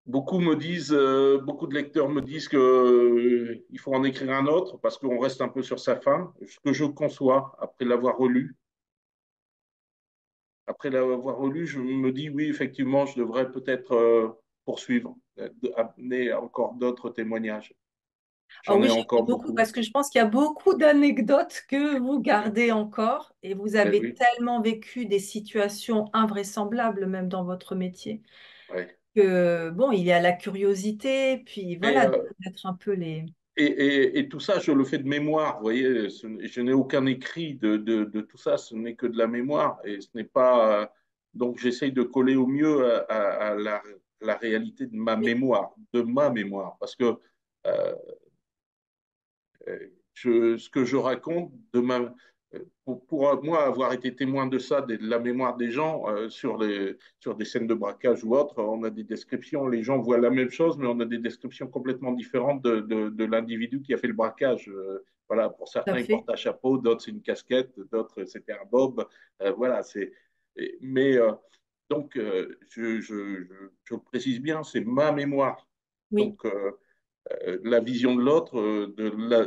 Speaker 2: Beaucoup de lecteurs me disent que il faut en écrire un autre parce qu'on reste un peu sur sa faim, ce que je conçois après l'avoir relu. après l'avoir relu, je me dis oui, effectivement, je devrais peut-être poursuivre, amener encore d'autres témoignages.
Speaker 1: Ah
Speaker 2: J'en
Speaker 1: oui,
Speaker 2: ai
Speaker 1: j'aimerais
Speaker 2: encore
Speaker 1: beaucoup
Speaker 2: beaucoup.
Speaker 1: parce que je pense qu'il y a beaucoup d'anecdotes que vous gardez encore et vous
Speaker 2: Ben
Speaker 1: avez
Speaker 2: oui,
Speaker 1: tellement vécu des situations invraisemblables même dans votre métier
Speaker 2: ouais.
Speaker 1: que bon, il y a la curiosité, puis
Speaker 2: Mais,
Speaker 1: voilà, de connaître un peu les...
Speaker 2: et tout ça, je le fais de mémoire. Vous voyez, je n'ai aucun écrit de tout ça. Ce n'est que de la mémoire. Et ce n'est pas. Donc, j'essaye de coller au mieux à la réalité
Speaker 1: Oui,
Speaker 2: de ma mémoire. Parce que euh, ce que je raconte pour moi avoir été témoin de ça, de la mémoire des gens sur des scènes de braquage ou autres, on a des descriptions, les gens voient la même chose, mais on a des descriptions complètement différentes de l'individu qui a fait le braquage. Voilà, pour
Speaker 1: tout à
Speaker 2: certains, il
Speaker 1: fait.
Speaker 2: porte un chapeau, d'autres, c'est une casquette, d'autres, c'était un bob. Voilà, mais donc, je le précise bien, c'est ma mémoire.
Speaker 1: Oui.
Speaker 2: Donc, la vision de l'autre,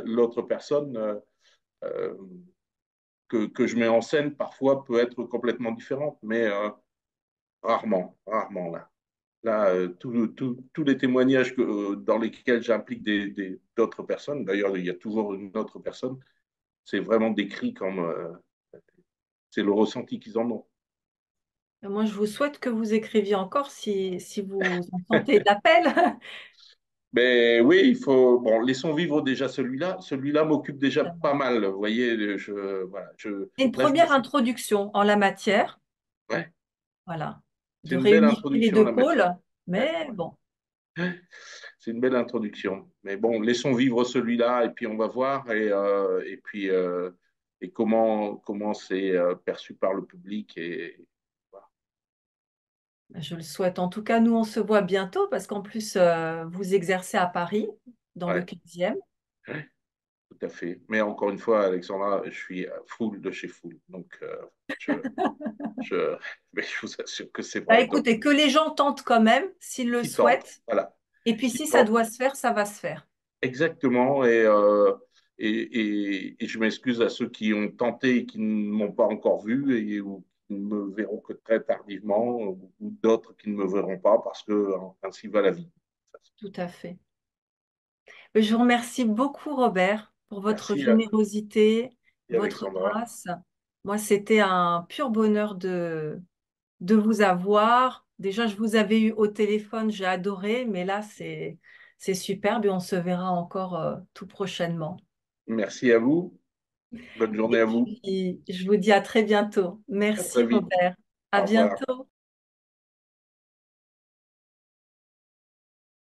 Speaker 2: l'autre personne euh, que je mets en scène parfois peut être complètement différente, mais rarement là. Là, tous les témoignages dans lesquels j'implique d'autres personnes, d'ailleurs, il y a toujours une autre personne, c'est vraiment décrit comme c'est le ressenti qu'ils en ont.
Speaker 1: Moi, je vous souhaite que vous écriviez encore si vous en sentez l'appel.
Speaker 2: Mais oui, il faut. Bon, laissons vivre déjà celui-là. Celui-là m'occupe déjà pas mal. Vous voyez, voilà,
Speaker 1: Une
Speaker 2: là, je me
Speaker 1: première
Speaker 2: suis.
Speaker 1: introduction en la matière,
Speaker 2: Ouais,
Speaker 1: voilà,
Speaker 2: c'est
Speaker 1: de
Speaker 2: une belle
Speaker 1: réunifier les
Speaker 2: introduction à
Speaker 1: deux
Speaker 2: la
Speaker 1: pôles,
Speaker 2: matière. Ouais,
Speaker 1: mais
Speaker 2: ouais.
Speaker 1: bon.
Speaker 2: C'est une belle introduction. Mais bon, laissons vivre celui-là et puis on va voir et puis et comment c'est perçu par le public et voilà.
Speaker 1: Je le souhaite. En tout cas, nous, on se voit bientôt parce qu'en plus, vous exercez à Paris, dans le
Speaker 2: Ouais,
Speaker 1: 15e.
Speaker 2: ouais, tout à fait. Mais encore une fois, Alexandra, je suis full de chez full. Donc je, je, mais je vous assure que c'est
Speaker 1: Bah,
Speaker 2: vrai. Donc
Speaker 1: écoutez, que les gens tentent quand même, s'ils le
Speaker 2: qui tente,
Speaker 1: souhaitent.
Speaker 2: voilà,
Speaker 1: Et puis,
Speaker 2: qui
Speaker 1: si ça
Speaker 2: tente
Speaker 1: doit se faire, ça va se faire.
Speaker 2: exactement. Et je m'excuse à ceux qui ont tenté et qui ne m'ont pas encore vu ou qui ne me verront que très tardivement, ou d'autres qui ne me verront pas parce que ainsi va la vie.
Speaker 1: Tout à fait. Je vous remercie beaucoup, Robert, pour votre
Speaker 2: Merci,
Speaker 1: générosité, votre
Speaker 2: Alexandra.
Speaker 1: grâce. Moi, c'était un pur bonheur de vous avoir. Déjà, je vous avais eu au téléphone, j'ai adoré, mais là, c'est superbe et on se verra encore tout prochainement.
Speaker 2: Merci à vous. Bonne journée
Speaker 1: Et
Speaker 2: à vous.
Speaker 1: puis, je vous dis à très bientôt.
Speaker 2: À très
Speaker 1: Merci,
Speaker 2: vite.
Speaker 1: Robert. À
Speaker 2: Au revoir.
Speaker 1: bientôt.